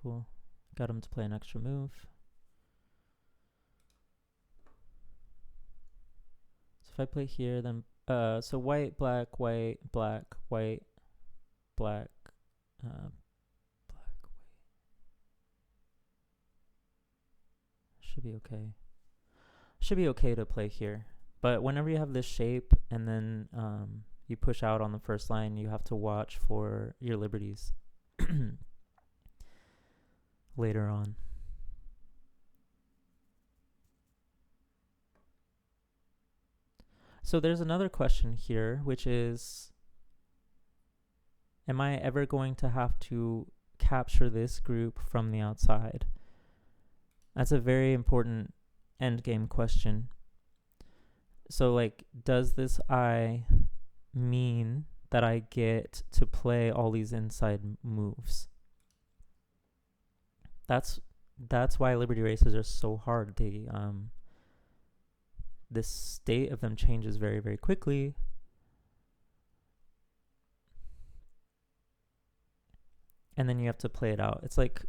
Cool. Got him to play an extra move. So if I play here, then so white, black, white, black, white, black, black, white. Should be okay. Should be okay to play here. But whenever you have this shape and then you push out on the first line, you have to watch for your liberties. later on. So there's another question here, which is, am I ever going to have to capture this group from the outside? That's a very important endgame question. So, like, does this eye mean that I get to play all these inside moves? That's why Liberty races are so hard. They the state of them changes very, very quickly. And then you have to play it out. It's like,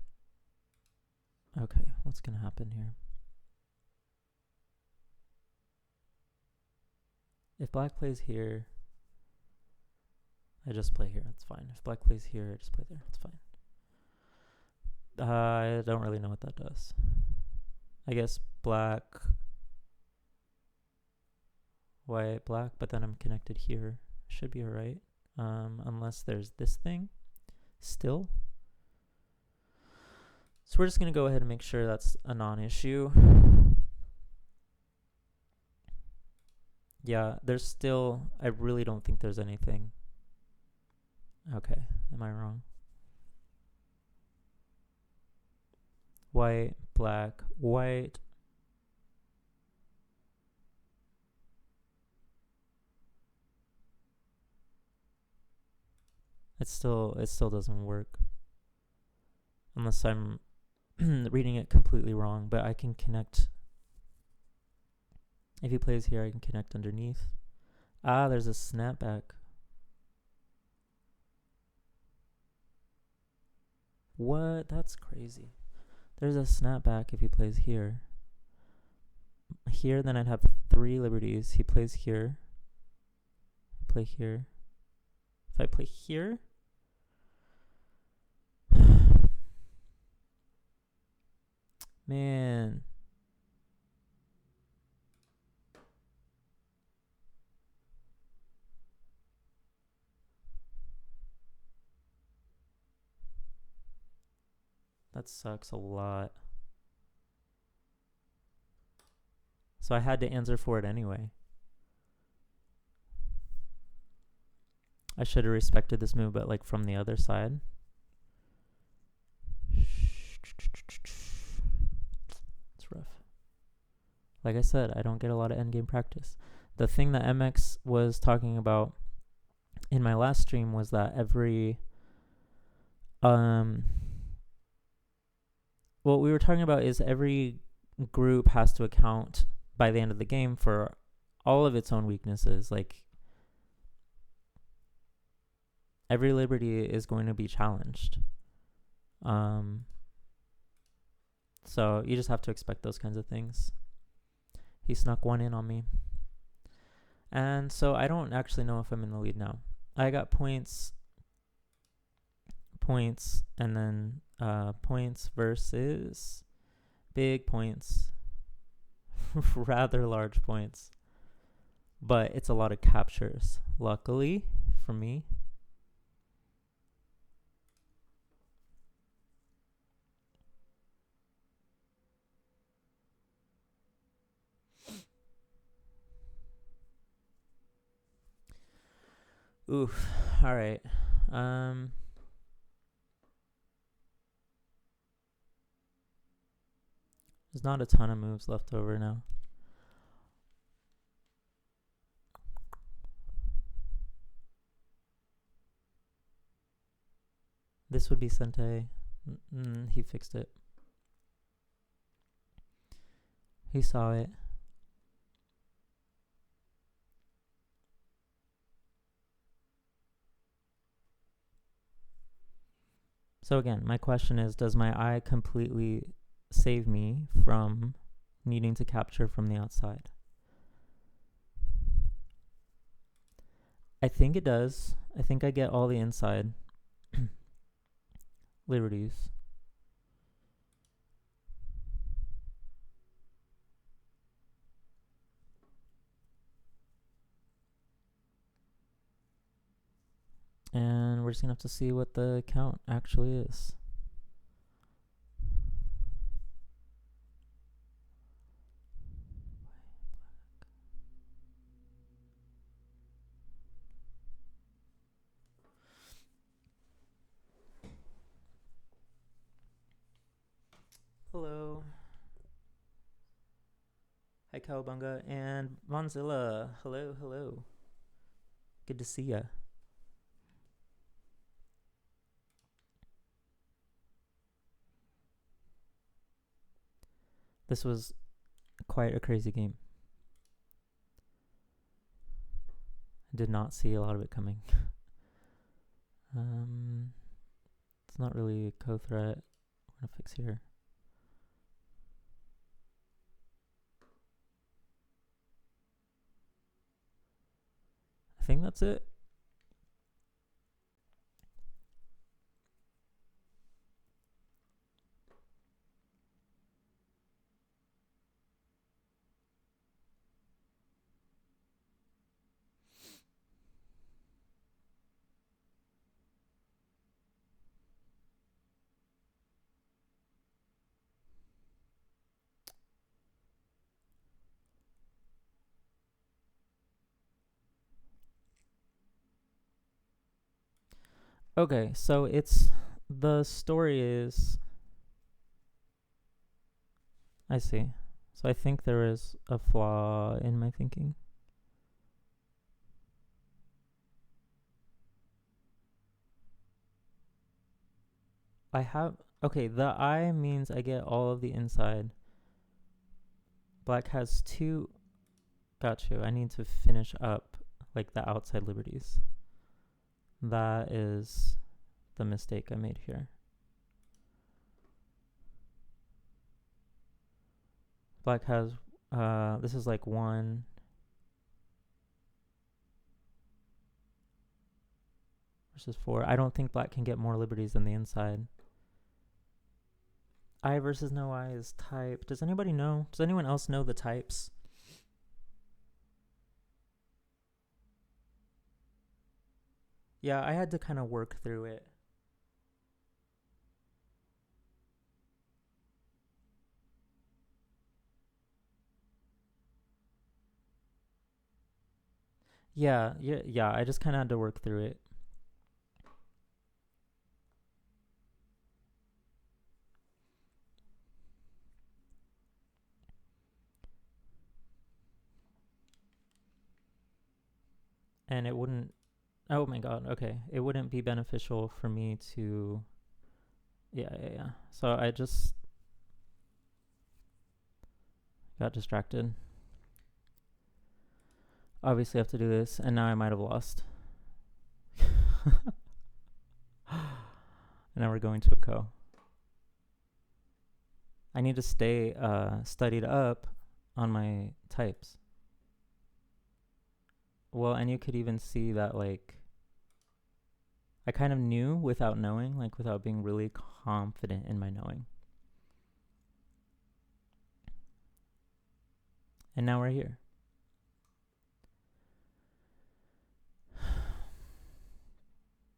okay, what's going to happen here? If black plays here, I just play here. It's fine. If black plays here, I just play there. It's fine. I don't really know what that does. I guess black, white, black, but then I'm connected here. Should be alright. Unless there's this thing still. So we're just going to go ahead and make sure that's a non-issue. Yeah, there's still, I really don't think there's anything. Okay, am I wrong? White, black, white. It still doesn't work. Unless I'm reading it completely wrong, but I can connect. If he plays here, I can connect underneath. Ah, there's a snapback. What? That's crazy. There's a snapback if he plays here. Here, then I'd have 3 liberties. He plays here. I play here. If I play here, man. That sucks a lot. So I had to answer for it anyway. I should have respected this move, but like from the other side. It's rough. Like I said, I don't get a lot of endgame practice. The thing that MX was talking about in my last stream was that what we were talking about is every group has to account by the end of the game for all of its own weaknesses. Like, every liberty is going to be challenged. So you just have to expect those kinds of things. He snuck one in on me. And so I don't actually know if I'm in the lead now. I got points, and then points versus big points. Rather large points. But it's a lot of captures, luckily for me. Oof. All right. There's not a ton of moves left over now. This would be Sente. He fixed it. He saw it. So again, my question is, does my eye completely save me from needing to capture from the outside? I think it does. I think I get all the inside liberties. And we're just going to have to see what the count actually is. Hi, Cowabunga and Monzilla. Hello, hello. Good to see ya. This was quite a crazy game. I did not see a lot of it coming. It's not really a co-threat. We're gonna fix here. I think that's it. Okay, so the story is, I see. So I think there is a flaw in my thinking. Okay, the I means I get all of the inside. Black has 2. Got you. I need to finish up like the outside liberties. That is the mistake I made here. Black has, this is like 1. Versus 4. I don't think black can get more liberties than the inside. I versus no I is type. Does anybody know? Does anyone else know the types? Yeah, I had to kind of work through it. Yeah, I just kind of had to work through it. And it wouldn't, oh my god, okay. It wouldn't be beneficial for me to, yeah. So I just got distracted. Obviously I have to do this, and now I might have lost. And now we're going to a co. I need to stay studied up on my types. Well, and you could even see that, like, I kind of knew without knowing, like without being really confident in my knowing. And now we're here.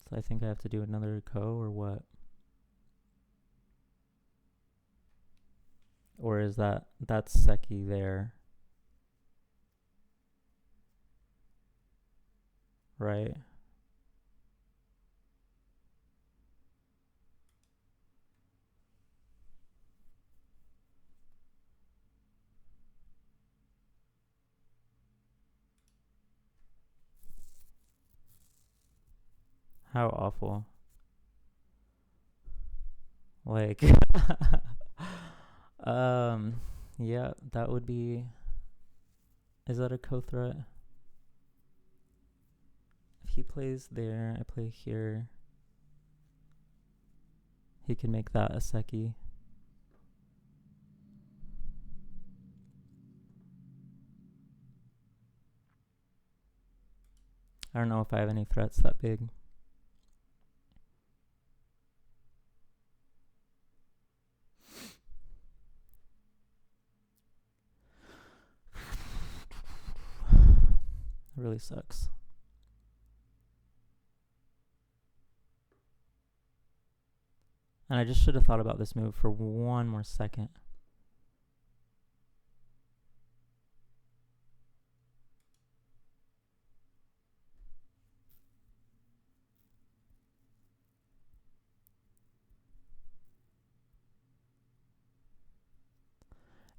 So I think I have to do another co or what? Or is that's Seki there? Right? How awful. Like, yeah, that would be, is that a co-threat? If he plays there, I play here. He can make that a Seki. I don't know if I have any threats that big. It really sucks. And I just should have thought about this move for one more second.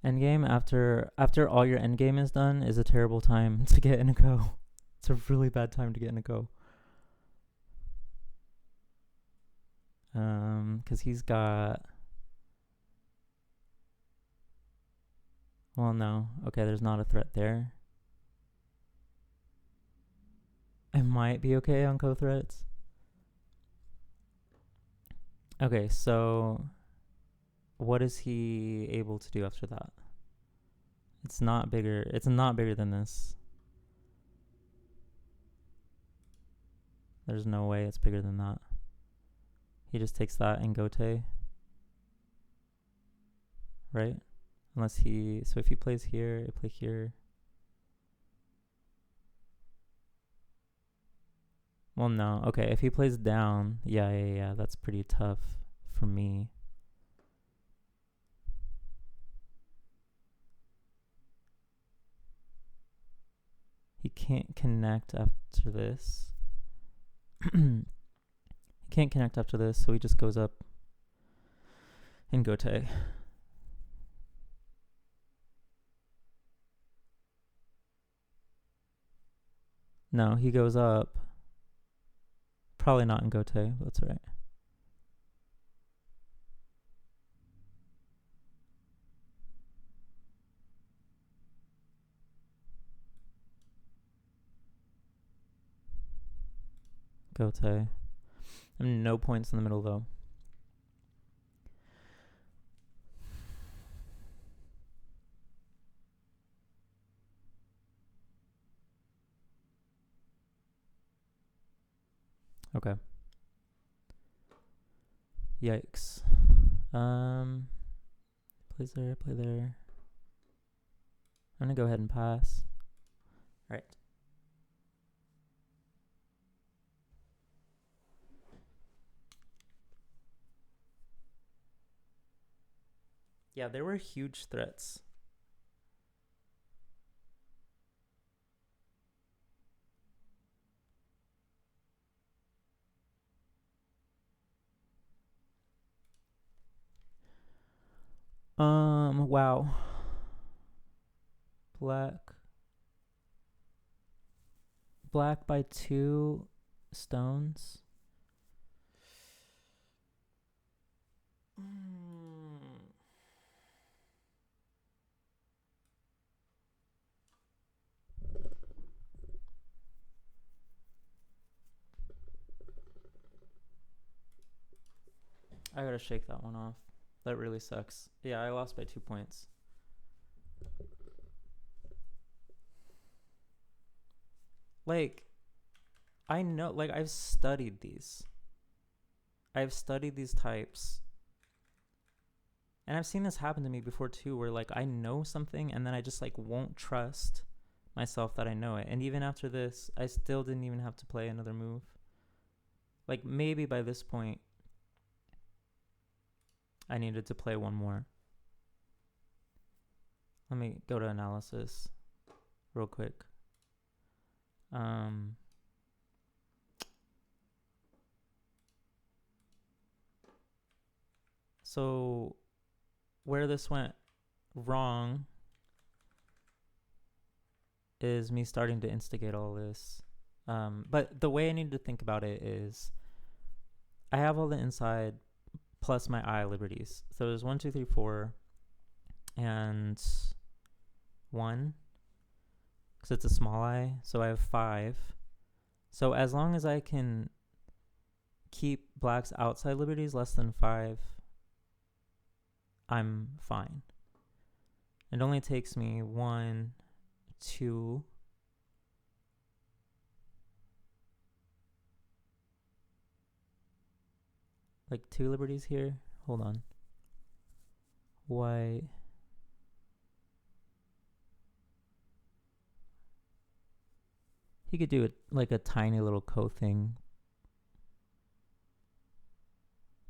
Endgame after all your endgame is done is a terrible time to get in a go. It's a really bad time to get in a go. Cause he's got. Well, no. Okay, there's not a threat there. It might be okay on co-threats. Okay, so what is he able to do after that? It's not bigger. It's not bigger than this. There's no way it's bigger than that. He just takes that and Gote. Right? Unless he... So if he plays here, I play here. Well, no. Okay, if he plays down, yeah, that's pretty tough for me. He can't connect after this. He can't connect after this, so he just goes up in Gote. No, he goes up. Probably not in Gote, but that's alright. Gote. No points in the middle, though. Okay. Yikes. Plays there, play there. I'm gonna go ahead and pass. Alright. Yeah, there were huge threats. Wow. Black by 2 stones. I gotta shake that one off. That really sucks. Yeah, I lost by 2 points. Like, I know, like, I've studied these. I've studied these types. And I've seen this happen to me before too, where like I know something and then I just like won't trust myself that I know it. And even after this, I still didn't even have to play another move. Like maybe by this point, I needed to play one more. Let me go to analysis real quick. So where this went wrong is me starting to instigate all this. But the way I need to think about it is I have all the inside plus my eye liberties. So there's 1, 2, 3, 4, and 1. Because it's a small eye. So I have 5. So as long as I can keep black's outside liberties less than 5, I'm fine. It only takes me 1, 2, like 2 liberties here. Hold on. White. He could do it like a tiny little co thing.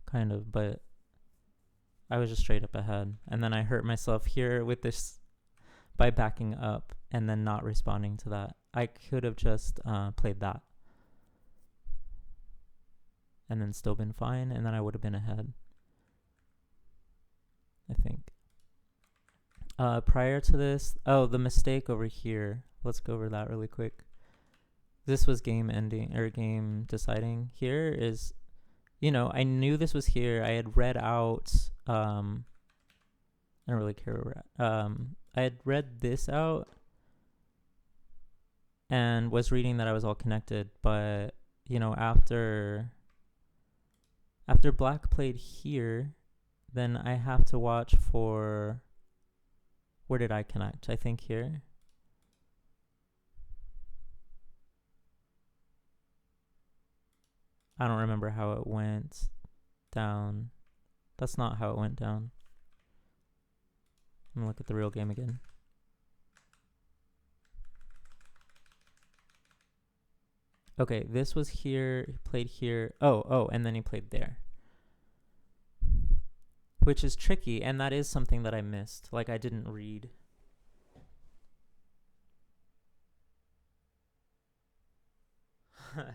Kind of, but I was just straight up ahead. And then I hurt myself here with this by backing up and then not responding to that. I could have just played that. And then still been fine, and then I would have been ahead. I think. Prior to this, the mistake over here. Let's go over that really quick. This was game ending or game deciding. Here is, I knew this was here. I had read out. I don't really care where we're at. I had read this out and was reading that I was all connected, but after black played here, then I have to watch for, where did I connect? I think here. I don't remember how it went down. That's not how it went down. Let me look at the real game again. Okay, this was here, he played here. Oh, and then he played there. Which is tricky, and that is something that I missed. Like, I didn't read.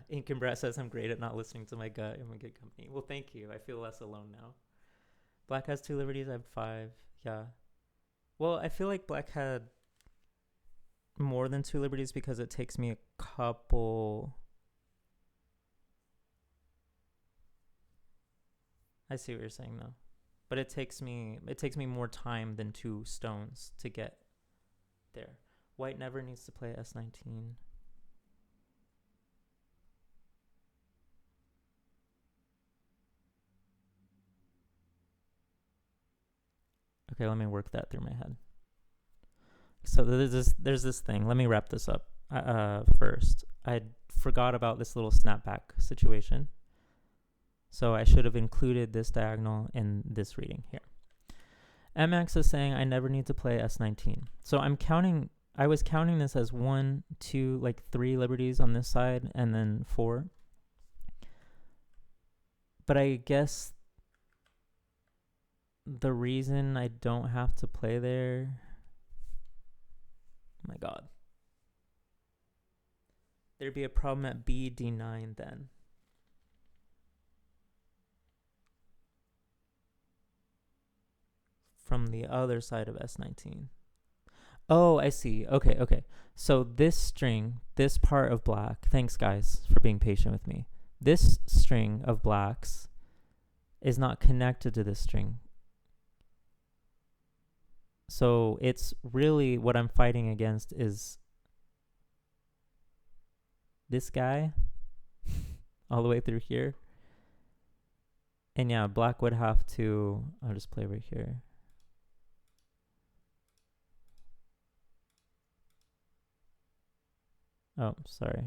Ink and Brett says I'm great at not listening to my gut. I'm a good company. Well, thank you. I feel less alone now. Black has 2 liberties. I have 5. Yeah. Well, I feel like Black had more than 2 liberties because it takes me a couple. I see what you're saying though, but it takes me more time than 2 stones to get there. White never needs to play S19. Okay, let me work that through my head. So there's this thing. Let me wrap this up first. I forgot about this little snapback situation. So I should have included this diagonal in this reading here. MX is saying I never need to play S19. So I was counting this as 1, 2, like 3 liberties on this side and then 4. But I guess the reason I don't have to play there, oh my god, there'd be a problem at B, D9 then. From the other side of S19. Oh, I see. Okay. So this string, this part of black, thanks guys for being patient with me. This string of blacks is not connected to this string. So it's really what I'm fighting against is this guy all the way through here. And yeah, black would have to, I'll just play right here. Oh, sorry.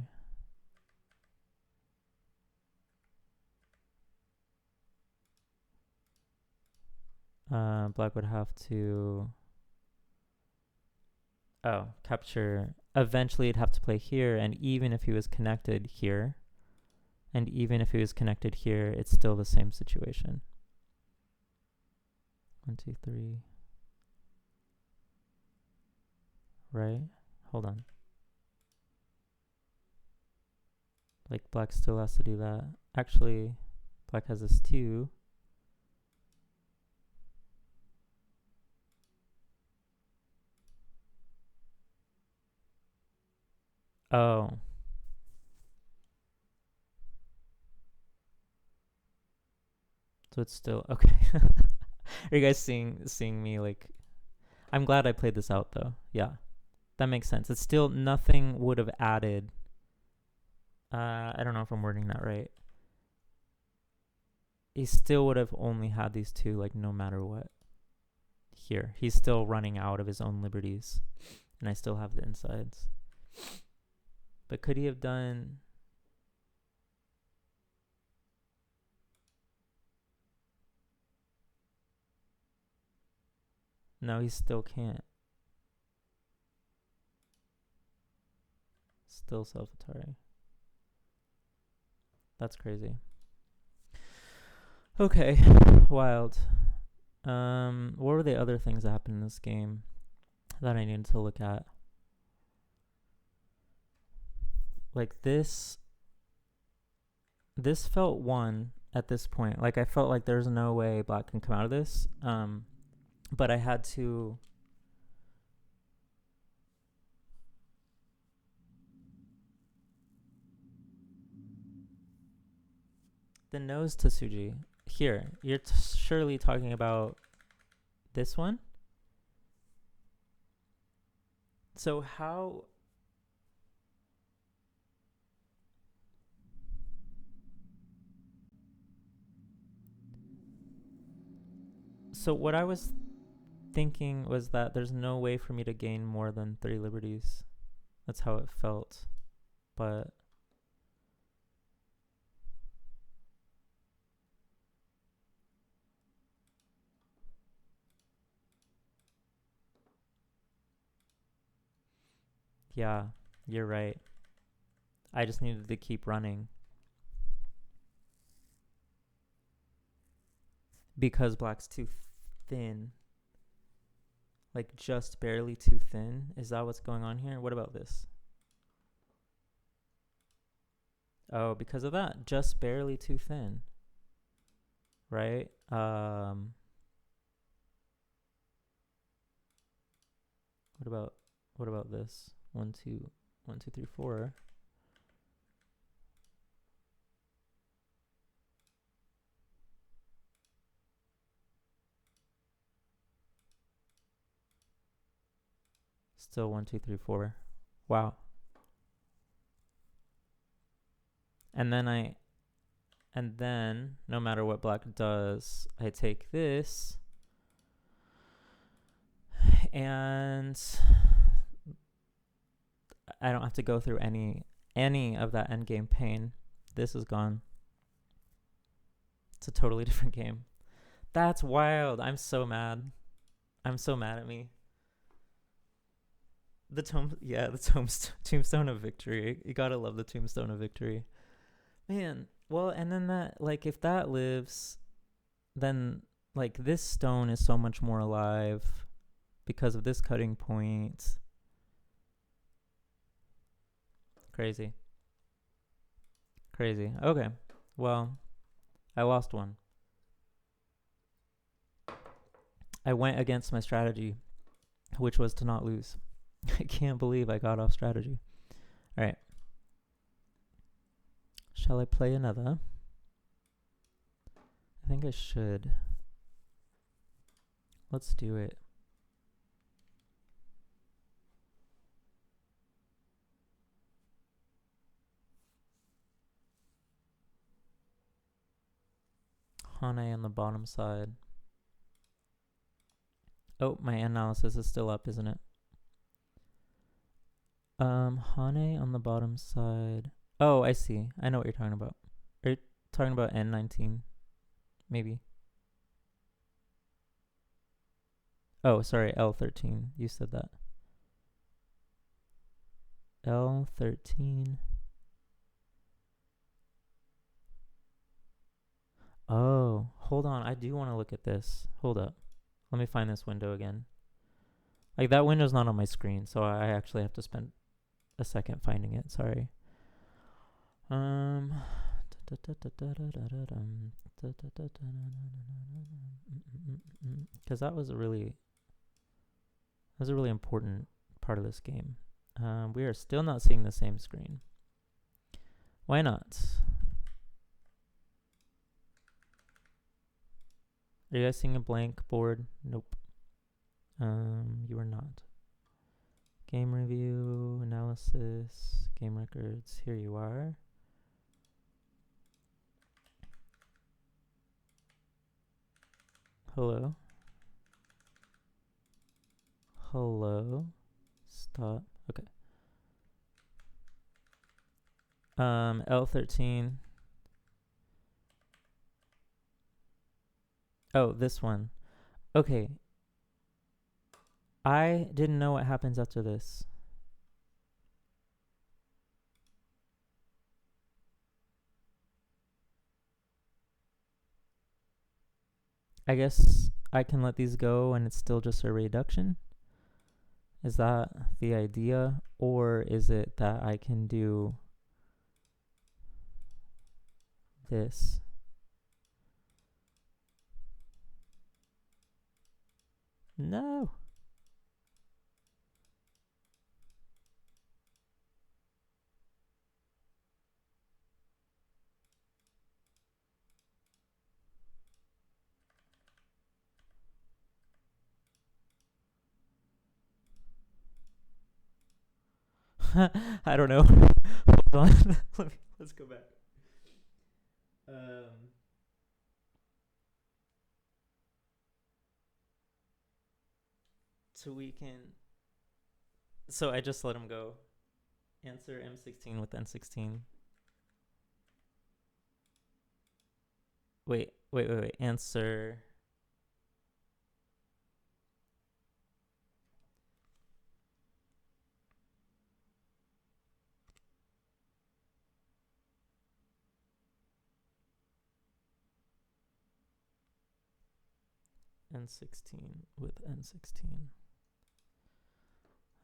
Black would have to capture. Eventually it'd have to play here, and even if he was connected here, and even if he was connected here, it's still the same situation. 1, 2, 3. Right? Hold on. Like, black still has to do that. Actually, black has this too. Oh. So it's still okay. Are you guys seeing me like? I'm glad I played this out though. Yeah, that makes sense. It's still nothing would have added. I don't know if I'm wording that right. He still would have only had these 2, like, no matter what. Here, he's still running out of his own liberties, and I still have the insides. But could he have done? No, he still can't. Still Salvatore. That's crazy. Okay, wild. What were the other things that happened in this game that I needed to look at? Like this felt 1 at this point. Like, I felt like there's no way black can come out of this. But I had to the nose Tsuji. Here, you're surely talking about this one? So how... So what I was thinking was that there's no way for me to gain more than 3 liberties. That's how it felt. But... yeah, you're right. I just needed to keep running. Because black's too thin. Like, just barely too thin? Is that what's going on here? What about this? Oh, because of that. Just barely too thin. Right? What about this? 1, 2, 1, 2, 3, 4. Still 1, 2, 3, 4. Wow. And then no matter what black does, I take this and I don't have to go through any of that endgame pain. This is gone. It's a totally different game. That's wild. I'm so mad. I'm so mad at me. The Tombstone of Victory. You gotta love the Tombstone of Victory. Man, well, and then that, like, if that lives, then, like, this stone is so much more alive because of this cutting point. Crazy. Okay, well, I lost one. I went against my strategy, which was to not lose. I can't believe I got off strategy. All right. Shall I play another? I think I should. Let's do it. Hane on the bottom side. Oh, my analysis is still up, isn't it? Hane on the bottom side. Oh, I see. I know what you're talking about. Are you talking about N19? Maybe. Oh, sorry, L13. You said that. L13. Oh, hold on. I do want to look at this. Hold up. Let me find this window again. Like, that window's not on my screen, so I actually have to spend a second finding it. Sorry. Because that was a really important part of this game. We are still not seeing the same screen. Why not? Are you guys seeing a blank board? Nope. You are not. Game review, analysis, game records. Here you are. Hello. Stop. Okay. L13. Oh, this one. Okay. I didn't know what happens after this. I guess I can let these go and it's still just a reduction. Is that the idea? Or is it that I can do this? No. I don't know. Hold on. Let's go back. So we can. So I just let him go. Answer M16 with N16. Wait. Answer. N16 with N16.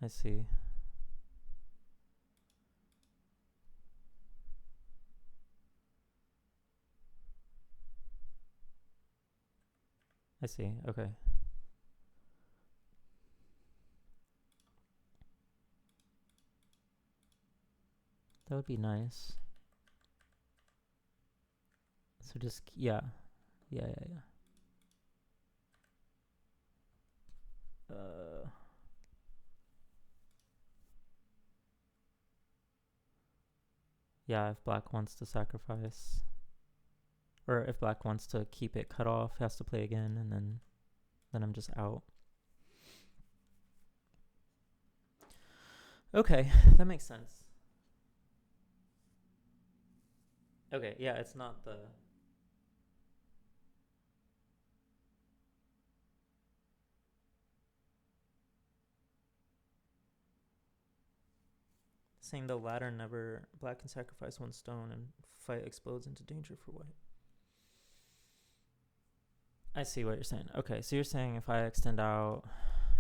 I see. I see. Okay. That would be nice. So just, yeah. Yeah. Yeah, if black wants to sacrifice, or if black wants to keep it cut off, has to play again, and then I'm just out. Okay, that makes sense. Okay, yeah, it's not the... Saying the latter never... Black can sacrifice one stone and fight explodes into danger for white. I see what you're saying. Okay, so you're saying if I extend out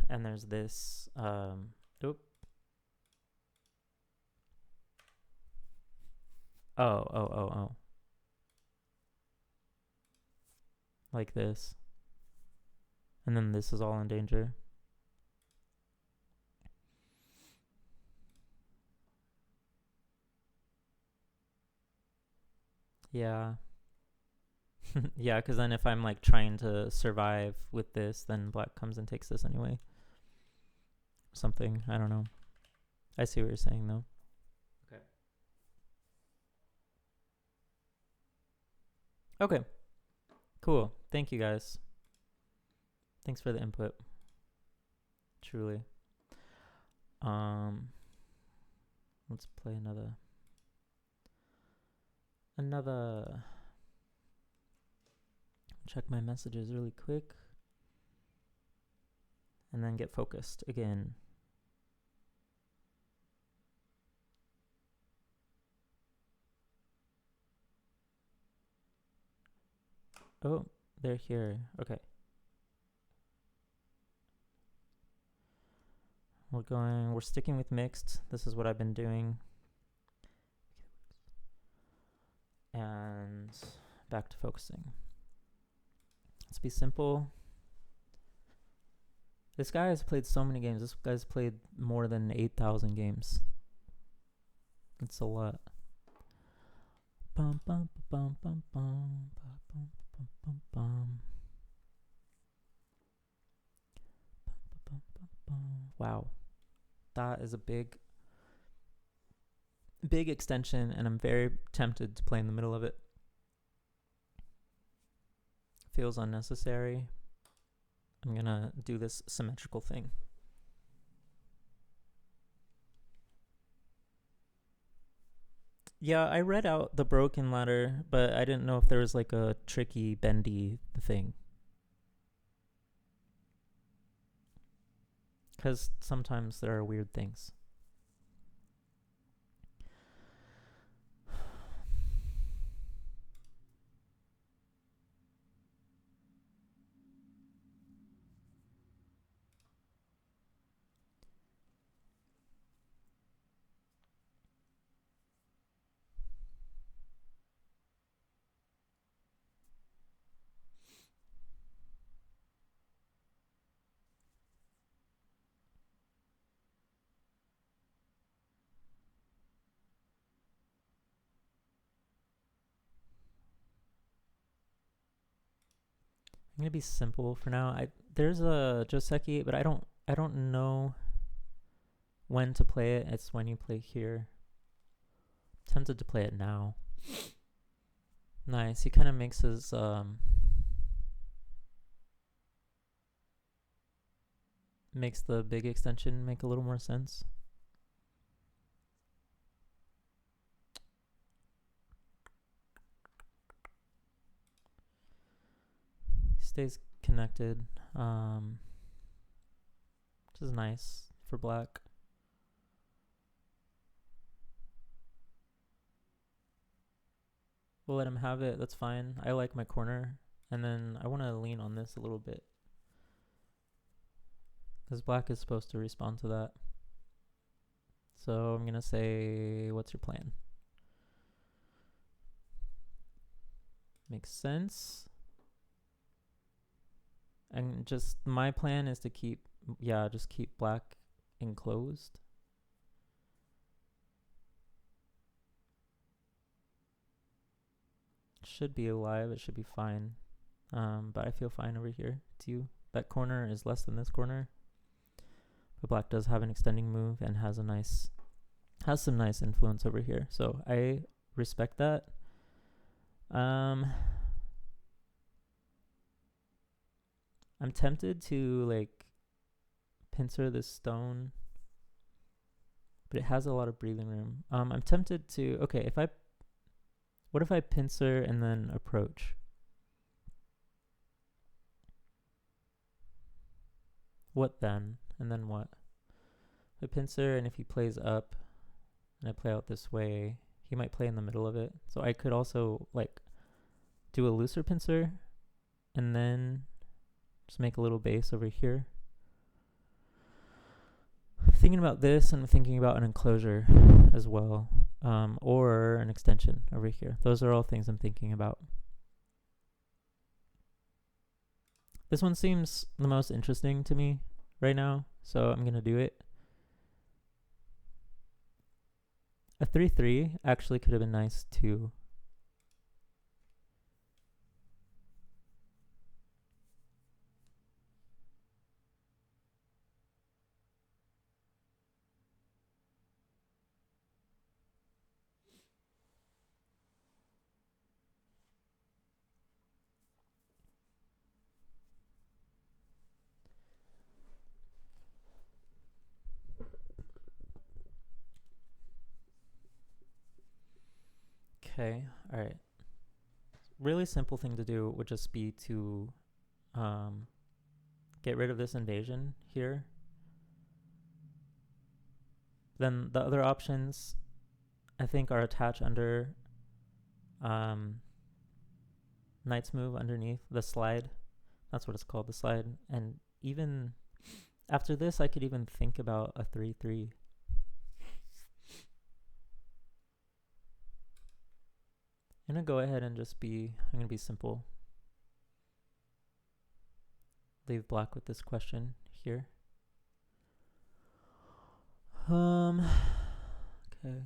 and there's this... Oop. Oh. Like this. And then this is all in danger. Yeah. Yeah, because then if I'm like trying to survive with this, then black comes and takes this anyway. Something. I don't know. I see what you're saying though. Okay. Okay. Cool. Thank you guys. Thanks for the input. Truly. Let's play another check my messages really quick and then get focused again. Oh, they're here. Okay. We're sticking with mixed. This is what I've been doing. And back to focusing. Let's be simple. This guy has played so many games. This guy's played more than 8,000 games. It's a lot. Wow. That is a big extension, and I'm very tempted to play in the middle of it. Feels unnecessary. I'm gonna do this symmetrical thing. Yeah, I read out the broken ladder, but I didn't know if there was like a tricky, bendy thing. Because sometimes there are weird things. I'm gonna be simple for now. There's a Joseki, but I don't know when to play it. It's when you play here. Tempted to play it now. Nice. He kind of makes his makes the big extension make a little more sense. Stays connected, which is nice for black. We'll let him have it. That's fine. I like my corner, and then I want to lean on this a little bit because black is supposed to respond to that. So I'm gonna say, what's your plan? Makes sense. And just my plan is to keep, just keep black enclosed. Should be alive. It should be fine. But I feel fine over here too. That corner is less than this corner. But black does have an extending move and has some nice influence over here. So I respect that. I'm tempted to like pincer this stone, but it has a lot of breathing room. I'm tempted to, what if I pincer and then approach? What then? And then what? I pincer, and if he plays up and I play out this way, he might play in the middle of it. So I could also like do a looser pincer and then just make a little base over here. Thinking about this, and thinking about an enclosure as well, or an extension over here. Those are all things I'm thinking about. This one seems the most interesting to me right now, so I'm gonna do it. A 3-3 actually could have been nice too. Okay, alright. Really simple thing to do would just be to get rid of this invasion here. Then the other options, I think, are attach under knight's move underneath the slide. That's what it's called, the slide. And even after this, I could even think about a 3-3. I'm gonna go ahead and I'm gonna be simple. Leave black with this question here. Okay.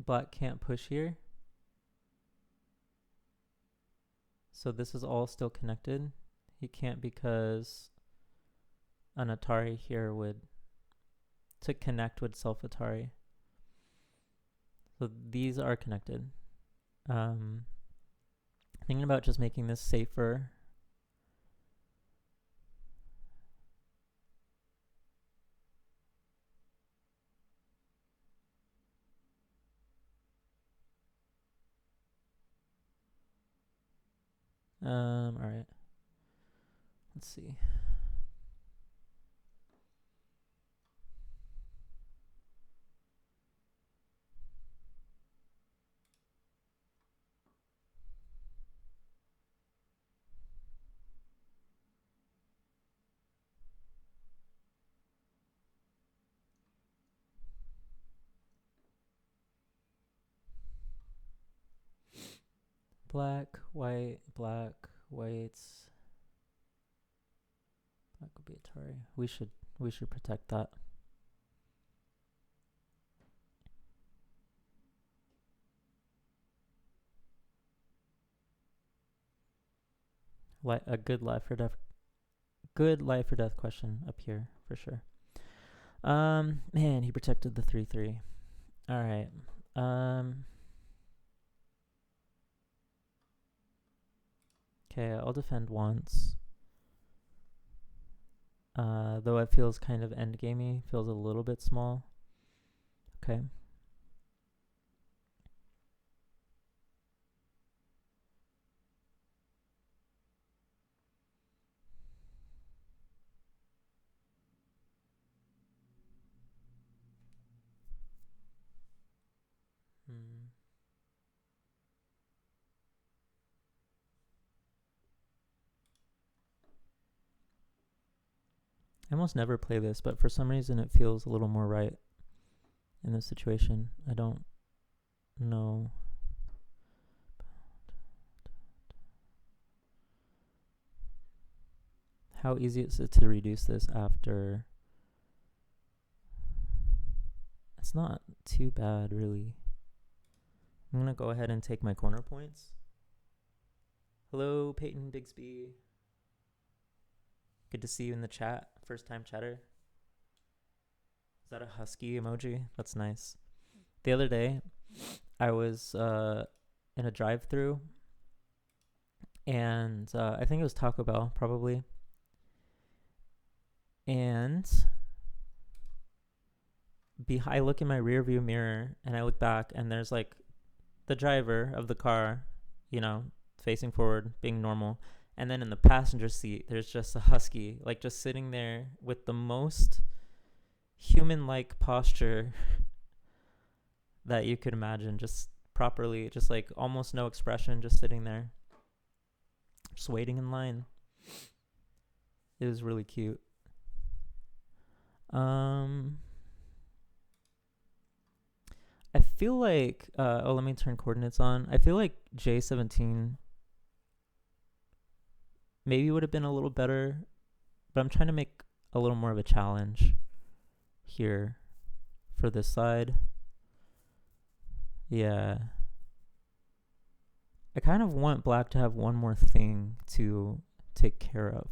Black can't push here. So this is all still connected. He can't because an Atari here to connect would self Atari. So these are connected. Thinking about just making this safer. All right. Let's see. Black, white, black, whites. Black would be Atari. We should protect that. A good life or death. good life or death question up here for sure. Man, he protected the 3/3. All right. Okay, I'll defend once. Though it feels kind of endgamey, feels a little bit small. Okay. I almost never play this, but for some reason it feels a little more right in this situation. I don't know. How easy is it to reduce this after? It's not too bad, really. I'm going to go ahead and take my corner points. Hello, Peyton Bigsby. Good to see you in the chat. First time chatter. Is that a husky emoji? That's nice. The other day, I was in a drive-thru, and I think it was Taco Bell, probably. And I look in my rear view mirror, and I look back, and there's like the driver of the car, you know, facing forward, being normal. And then in the passenger seat, there's just a husky, like just sitting there with the most human-like posture that you could imagine, just properly, just like almost no expression, just sitting there, just waiting in line. It was really cute. I feel like, let me turn coordinates on. I feel like J17 maybe would have been a little better, but I'm trying to make a little more of a challenge here for this side. Yeah. I kind of want black to have one more thing to take care of.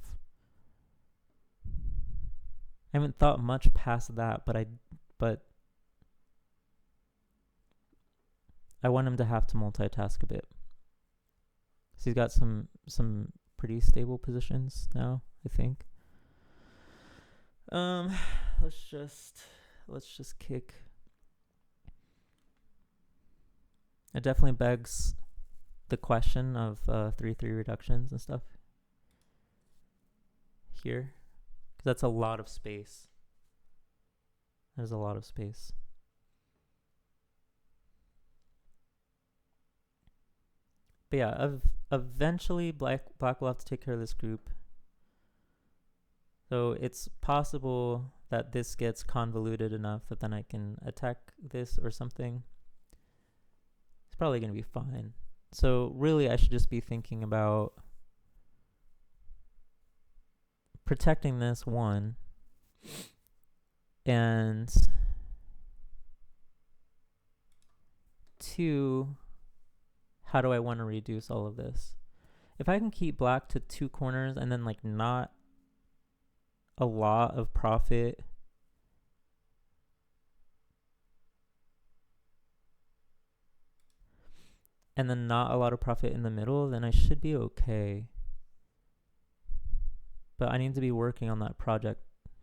I haven't thought much past that, but I want him to have to multitask a bit. So he's got some pretty stable positions now, I think. Let's just kick. It definitely begs the question of 3/3 reductions and stuff here, because that's a lot of space. There's a lot of space. But yeah, eventually black will have to take care of this group. So it's possible that this gets convoluted enough that then I can attack this or something. It's probably going to be fine. So really I should just be thinking about protecting this one, and 2, how do I want to reduce all of this? If I can keep black to 2 corners and then like not a lot of profit, and then not a lot of profit in the middle, then I should be okay. But I need to be working on that project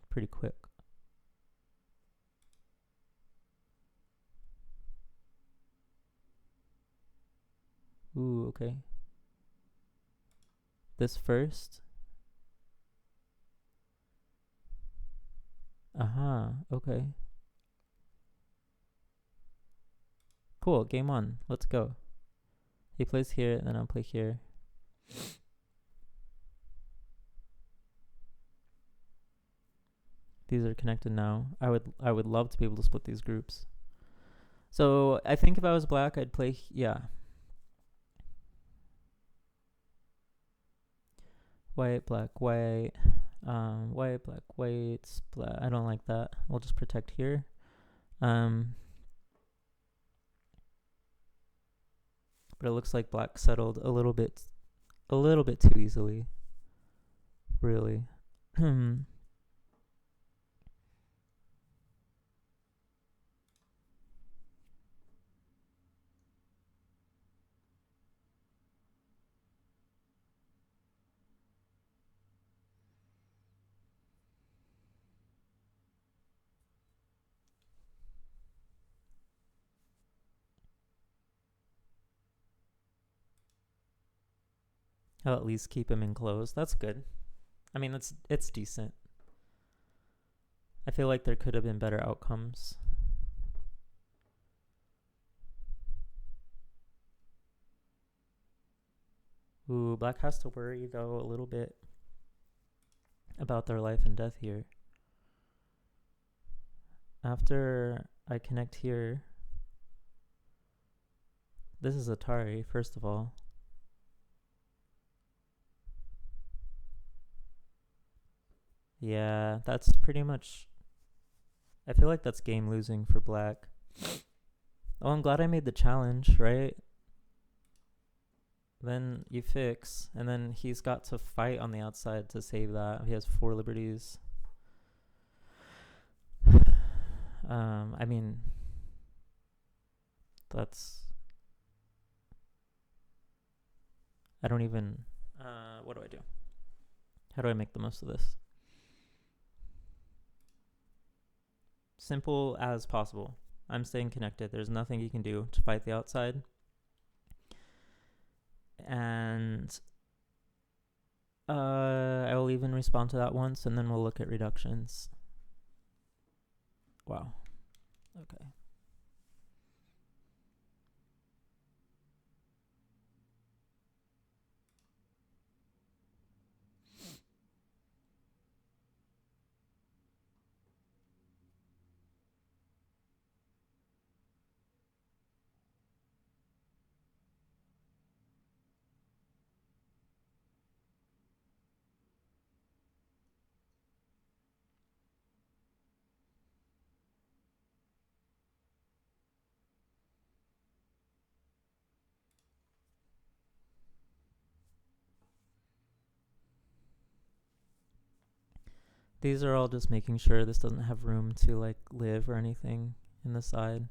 pretty quick. Ooh, okay. This first. Okay. Cool, game on. Let's go. He plays here, and then I'll play here. These are connected now. I would love to be able to split these groups. So I think if I was black, I'd play, yeah. White, black, white. White, black, white, black. I don't like that. We'll just protect here. But it looks like black settled a little bit too easily. Really. I'll at least keep him enclosed. That's good. I mean, it's decent. I feel like there could have been better outcomes. Ooh, Black has to worry, though, a little bit about their life and death here. After I connect here, this is Atari, first of all. Yeah, that's pretty much... I feel like that's game losing for Black. Oh, I'm glad I made the challenge, right? Then you fix, and then he's got to fight on the outside to save that. He has 4 liberties. I mean, that's... I don't even... what do I do? How do I make the most of this? Simple as possible. I'm staying connected. There's nothing you can do to fight the outside. And I will even respond to that once, and then we'll look at reductions. Wow. Okay. These are all just making sure this doesn't have room to like live or anything in the side.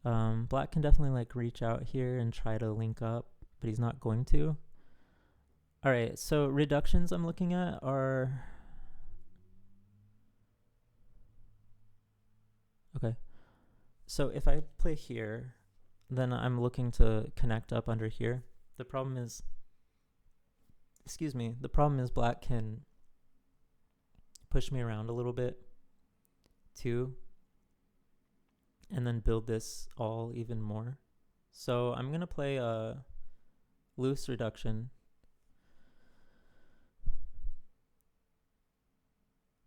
Black can definitely like reach out here and try to link up, but he's not going to. Alright, so reductions I'm looking at are... Okay. So if I play here, then I'm looking to connect up under here. The problem is... Excuse me. The problem is Black can push me around a little bit too, and then build this all even more. So I'm gonna play a loose reduction.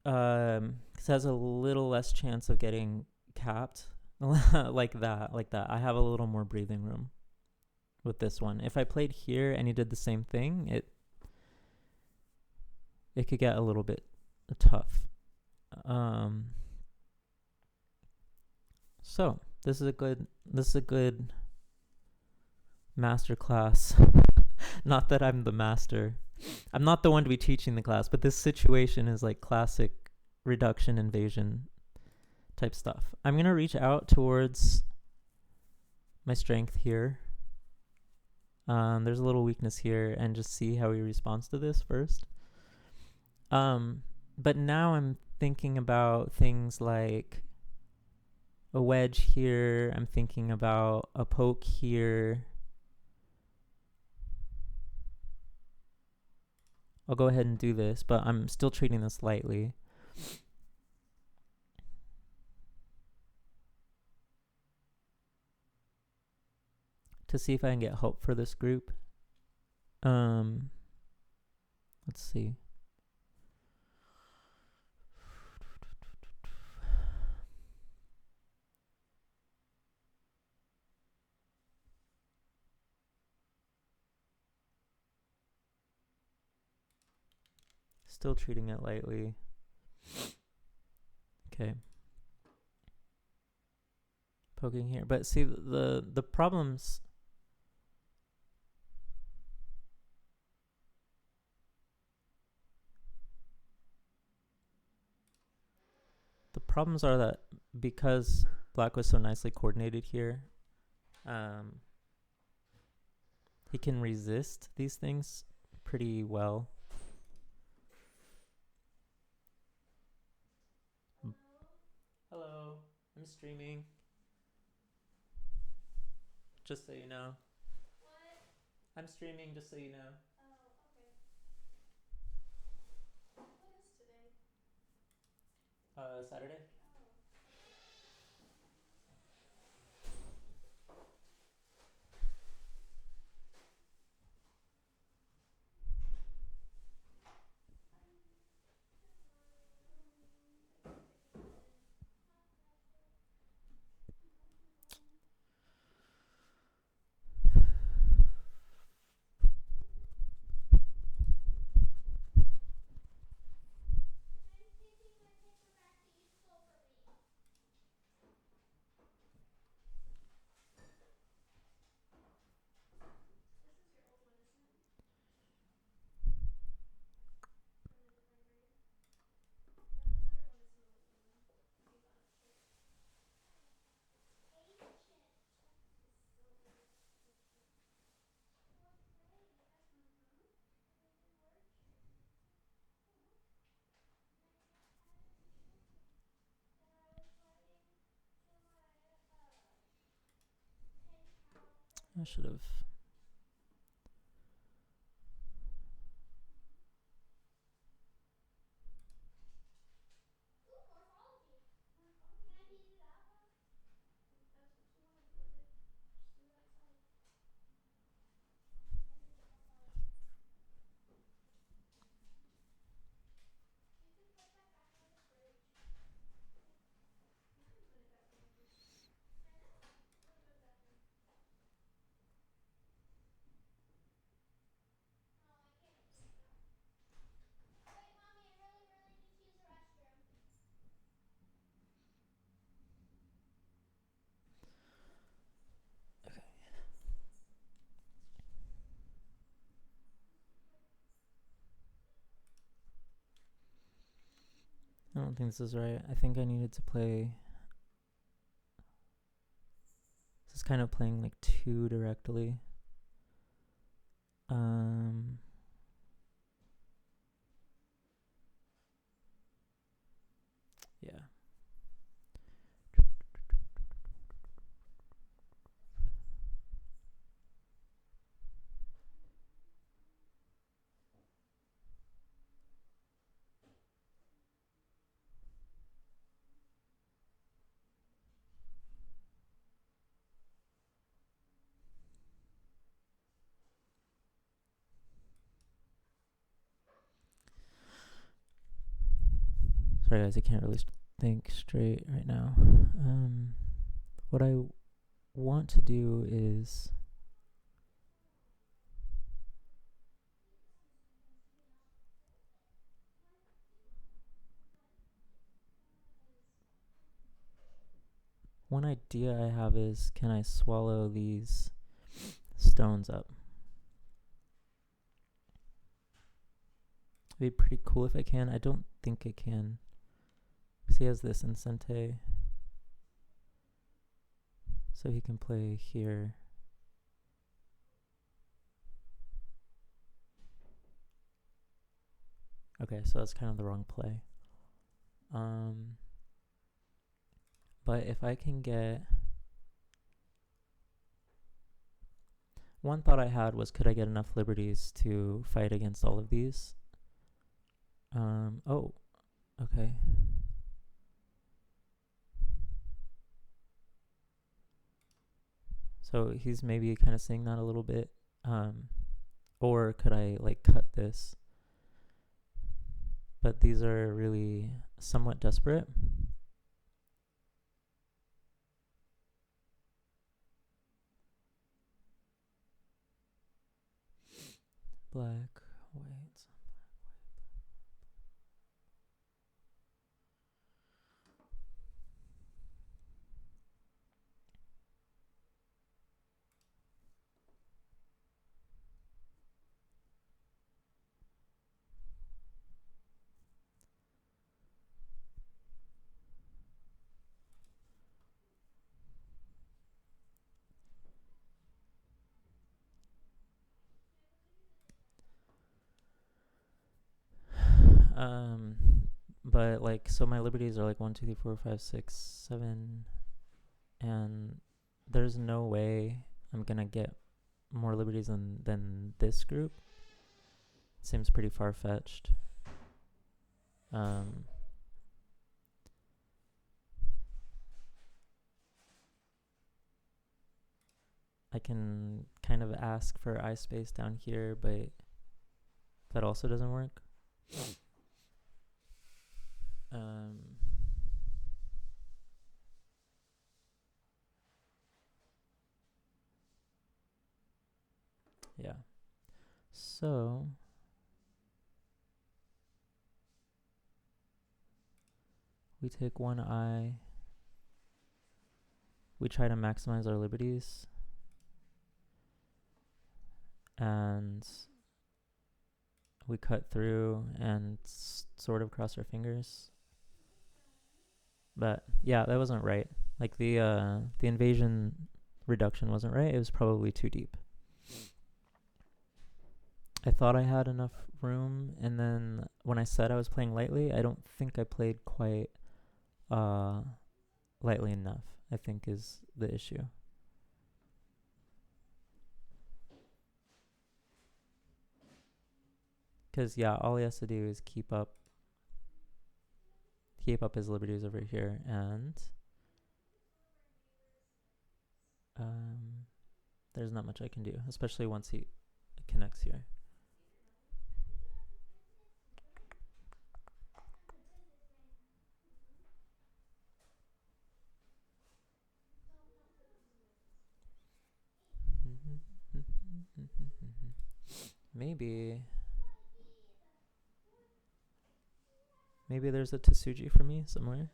Cause it has a little less chance of getting capped. like that. I have a little more breathing room with this one. If I played here and he did the same thing, it could get a little bit tough. So this is a good master class. Not that I'm the master. I'm not the one to be teaching the class, but this situation is like classic reduction invasion type stuff. I'm going to reach out towards my strength here. There's a little weakness here, and just see how he responds to this first. But now I'm thinking about things like a wedge here. I'm thinking about a poke here. I'll go ahead and do this, but I'm still treating this lightly. To see if I can get help for this group. Let's see. Still treating it lightly. Okay. Poking here. But see, the problems... problems are that because black was so nicely coordinated here, he can resist these things pretty well. Hello, I'm streaming. Just so you know. What? I'm streaming, just so you know. Oh, okay. What is today? Saturday. I should have. I don't think this is right. I think I needed to play. This is kind of playing like too directly. Yeah. Sorry guys, I can't really think straight right now. What I want to do is one idea I have is, can I swallow these stones up? It'd be pretty cool if I can. I don't think I can. Because he has this Incente. So he can play here. Okay, so that's kind of the wrong play. But if I can get... One thought I had was, could I get enough liberties to fight against all of these? Oh, okay. So he's maybe kind of saying that a little bit. Or could I like cut this? But these are really somewhat desperate. Black, white. But like, so my liberties are like 1, 2, 3, 4, 5, 6, 7, and there's no way I'm gonna get more liberties than this group. It seems pretty far-fetched. I can kind of ask for eye space down here, but that also doesn't work. Yeah. So we take one eye. We try to maximize our liberties. And we cut through and sort of cross our fingers. But yeah, that wasn't right. Like the invasion reduction wasn't right. It was probably too deep. I thought I had enough room, and then when I said I was playing lightly, I don't think I played quite lightly enough, I think is the issue. Because yeah, all he has to do is keep up his liberties over here, and there's not much I can do, especially once he connects here. Maybe there's a Tsuji for me somewhere.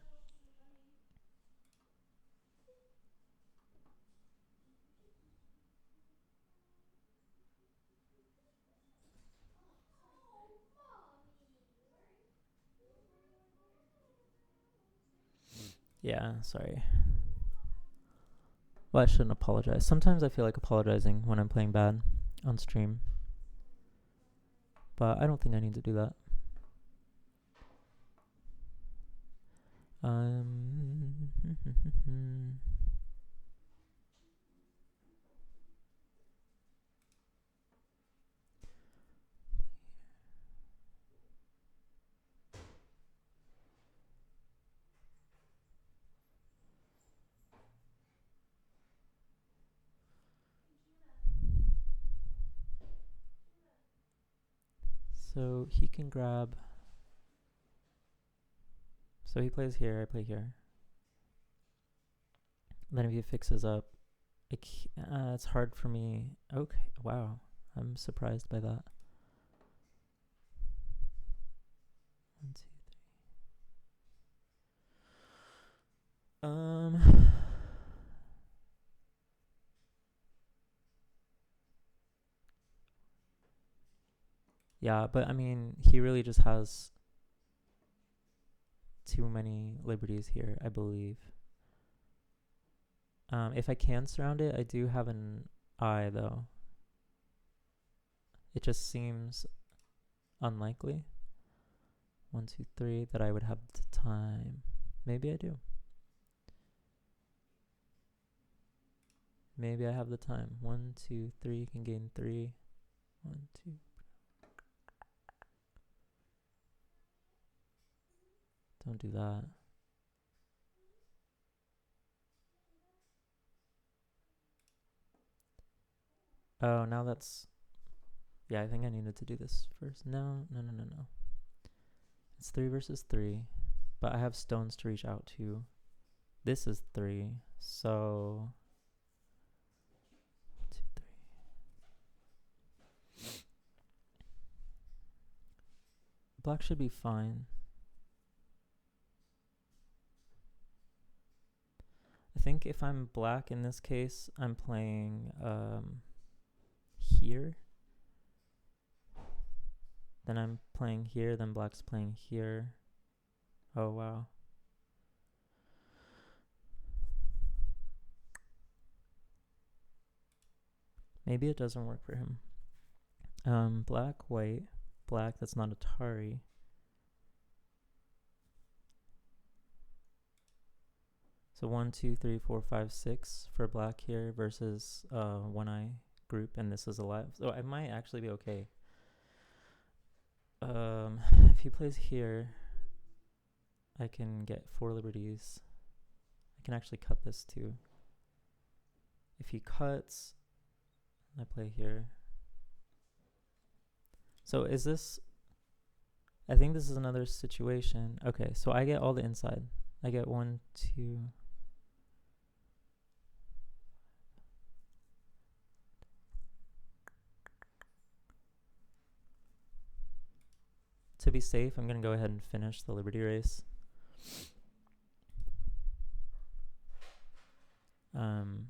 Yeah, sorry. Well, I shouldn't apologize. Sometimes I feel like apologizing when I'm playing bad on stream. But I don't think I need to do that. So he can grab. So he plays here, I play here. Then if he fixes up, it's hard for me. Okay, wow. I'm surprised by that. 1, 2, 3. Yeah, but I mean, he really just has too many liberties here, I believe. If I can surround it, I do have an eye, though. It just seems unlikely. 1, 2, 3, that I would have the time. Maybe I do. Maybe I have the time. 1, 2, 3 can gain 3. 1, 2. Don't do that. Oh, now that's... Yeah, I think I needed to do this first. No. It's 3 versus 3. But I have stones to reach out to. This is 3. So... 1, 2, 3. Black should be fine. I think if I'm black in this case, I'm playing here. Then I'm playing here, then black's playing here. Oh, wow. Maybe it doesn't work for him. Black, white, black, that's not Atari. So 1, 2, 3, 4, 5, 6 for black here versus one eye group, and this is alive. So I might actually be okay. If he plays here, I can get 4 liberties. I can actually cut this too. If he cuts, I play here. So is this... I think this is another situation. Okay, so I get all the inside. I get 1, 2... To be safe, I'm going to go ahead and finish the Liberty Race. When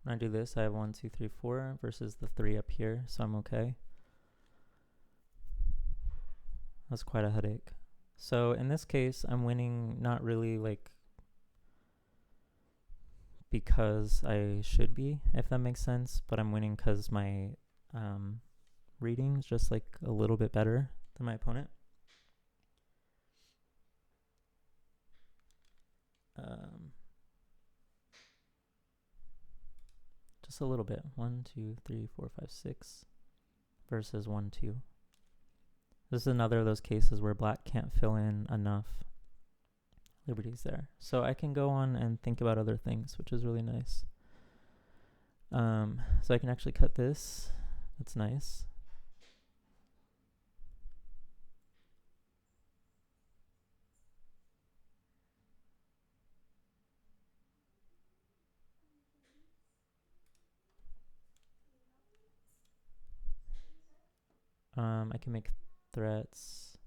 I do this, I have 1, 2, 3, 4 versus the 3 up here, so I'm okay. That's quite a headache. So in this case, I'm winning not really like because I should be, if that makes sense, but I'm winning because my reading is just like a little bit better than my opponent. Just a little bit. 1, 2, 3, 4, 5, 6 versus 1, 2. This is another of those cases where black can't fill in enough liberties there. So I can go on and think about other things, which is really nice. So I can actually cut this. That's nice. I can make threats.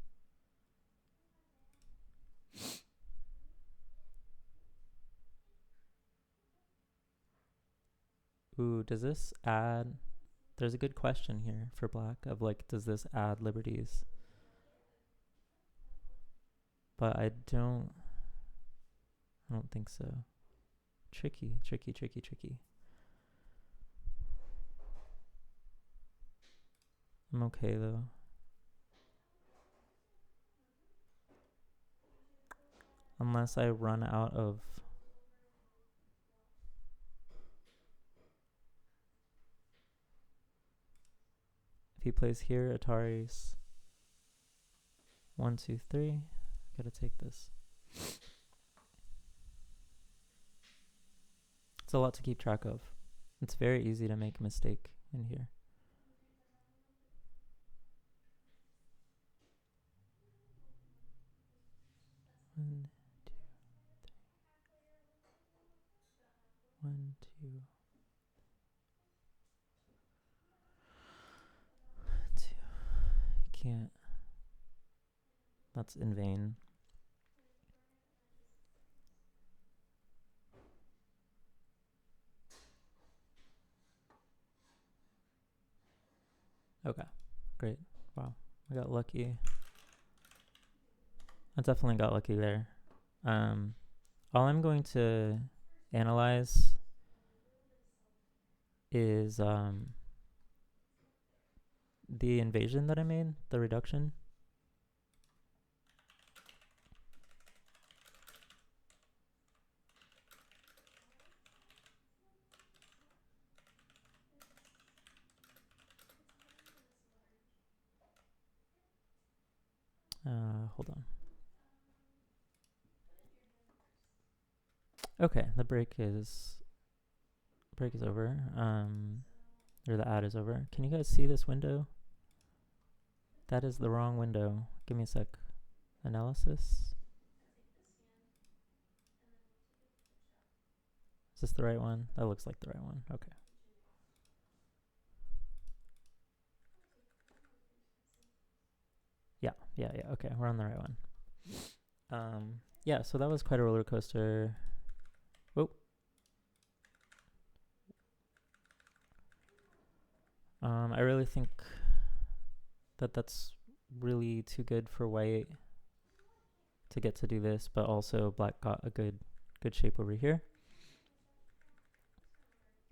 Ooh, does this add... There's a good question here for black of like, does this add liberties? But I don't think so. Tricky. I'm okay though. Unless I run out of... If he plays here, Atari's 1, 2, 3. Gotta take this. It's a lot to keep track of. It's very easy to make a mistake in here. One, two, two. Can't. That's in vain. Okay, great. Wow, I got lucky. I definitely got lucky there. All I'm going to analyze is the invasion that I made, the reduction. Hold on. Okay, the break is over. Or the ad is over. Can you guys see this window? That is the wrong window. Give me a sec. Analysis. Is this the right one? That looks like the right one. Okay. Yeah. Okay, we're on the right one. Yeah, so that was quite a roller coaster. Whoa. I really think that that's really too good for white to get to do this, but also black got a good shape over here.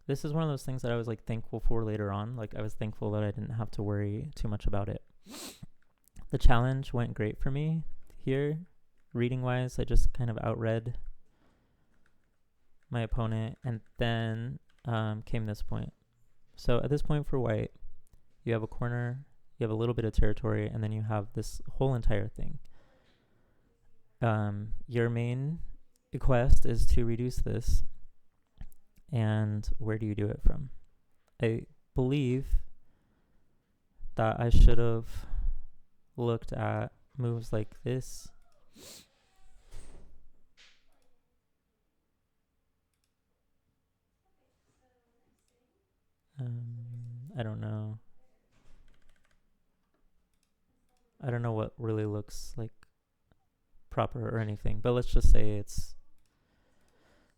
This is one of those things that I was like thankful for later on. Like I was thankful that I didn't have to worry too much about it. The challenge went great for me here. Reading wise, I just kind of outread my opponent, and then came this point. So at this point for white, you have a corner, you have a little bit of territory, and then you have this whole entire thing. Your main quest is to reduce this. And where do you do it from? I believe that I should have looked at moves like this. I don't know. I don't know what really looks like proper or anything, but let's just say it's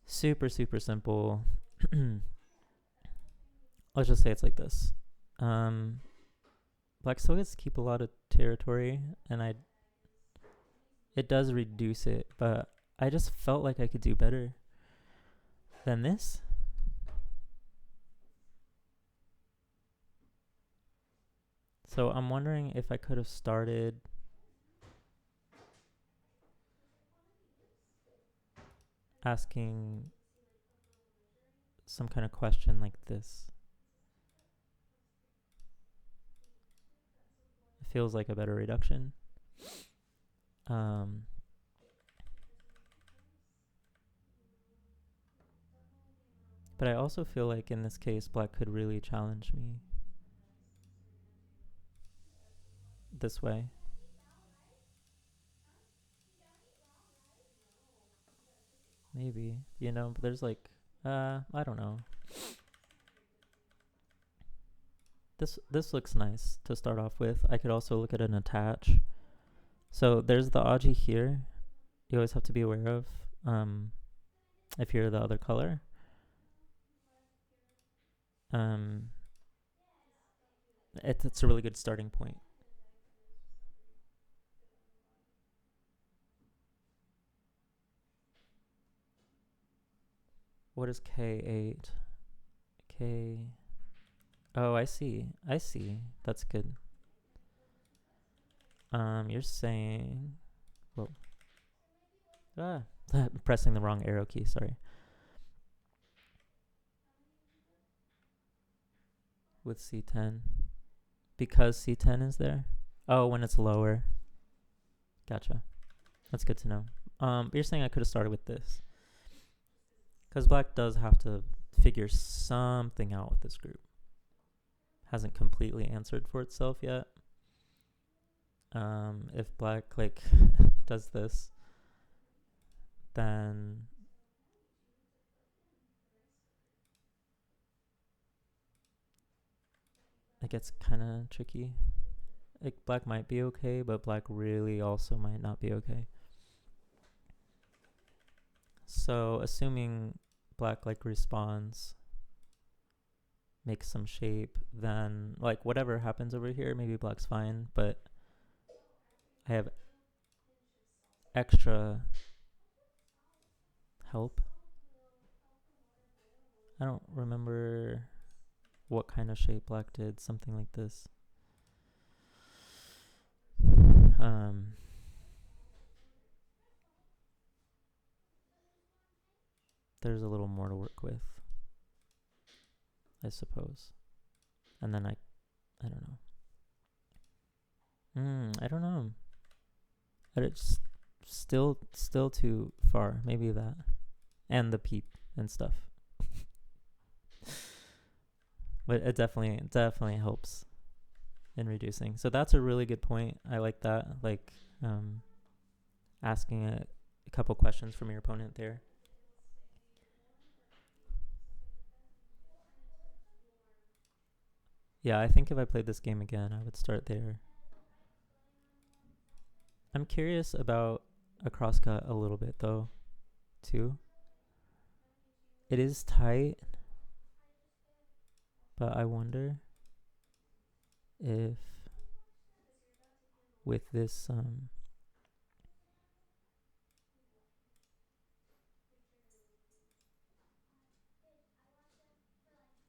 super, super simple. Let's just say it's like this. Black still gets to keep a lot of territory, and it does reduce it, but I just felt like I could do better than this. So I'm wondering if I could have started asking some kind of question like this. It feels like a better reduction. But I also feel like in this case, black could really challenge me this way. Maybe, but there's like, I don't know. This looks nice to start off with. I could also look at an attach. So there's the Aji here. You always have to be aware of if you're the other color. It's a really good starting point. What is K8? K... Oh, I see. That's good. You're saying... Whoa. I'm pressing the wrong arrow key, sorry. With C10. Because C10 is there? Oh, when it's lower. Gotcha. That's good to know. But you're saying I could have started with this. Because black does have to figure something out with this group. Hasn't completely answered for itself yet. If black does this, then it gets kind of tricky. Like black might be okay, but black really also might not be okay. So assuming black responds, makes some shape, then whatever happens over here, maybe black's fine, but I have extra help. I don't remember what kind of shape black did, something like this. There's a little more to work with, I suppose. And then I don't know. I don't know. But it's still too far. Maybe that. And the peep and stuff. But it definitely helps in reducing. So that's a really good point. I like that. Asking a couple questions from your opponent there. Yeah, I think if I played this game again, I would start there. I'm curious about a crosscut a little bit, though, too. It is tight, but I wonder if with this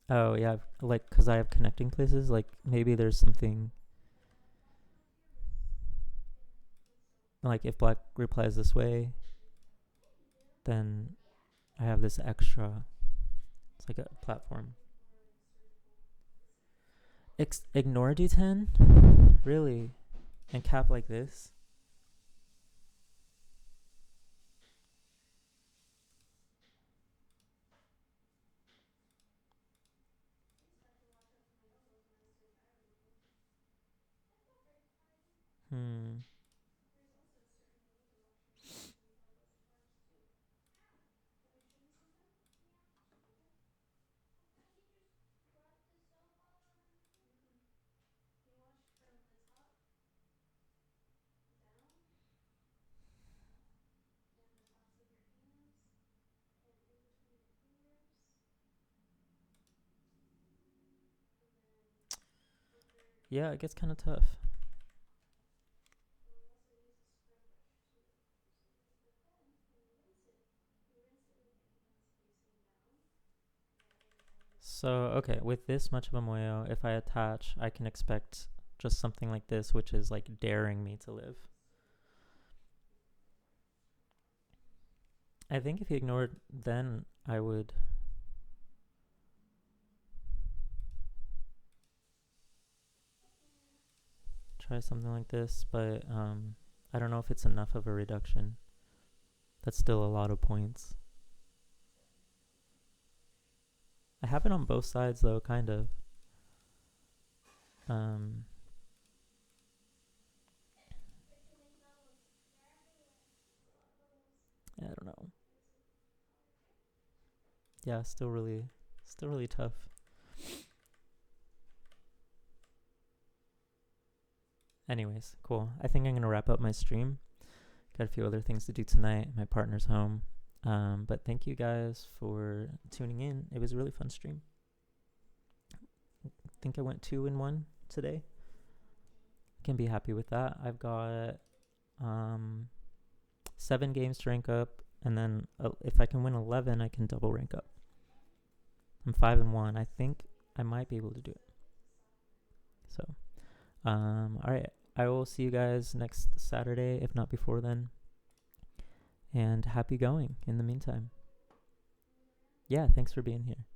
Oh yeah, like because I have connecting places. Like maybe there's something like if black replies this way, then I have this extra. It's like a platform. Ignore D10, really, and cap like this. Hmm. Yeah, it gets kind of tough. So, okay, with this much of a moyo, if I attach, I can expect just something like this, which is like daring me to live. I think if he ignored, then I would try something like this, but I don't know if it's enough of a reduction. That's still a lot of points. I have it on both sides though, kind of. Um, I don't know. Yeah, still really tough. Anyways, cool. I think I'm gonna wrap up my stream. Got a few other things to do tonight. My partner's home. But thank you guys for tuning in. It was a really fun stream. I think I went 2-1 today. Can be happy with that. I've got 7 games to rank up, and then if I can win 11, I can double rank up. I'm 5-1. I think I might be able to do it. So, all right. I will see you guys next Saturday, if not before then. And happy going in the meantime. Yeah, thanks for being here.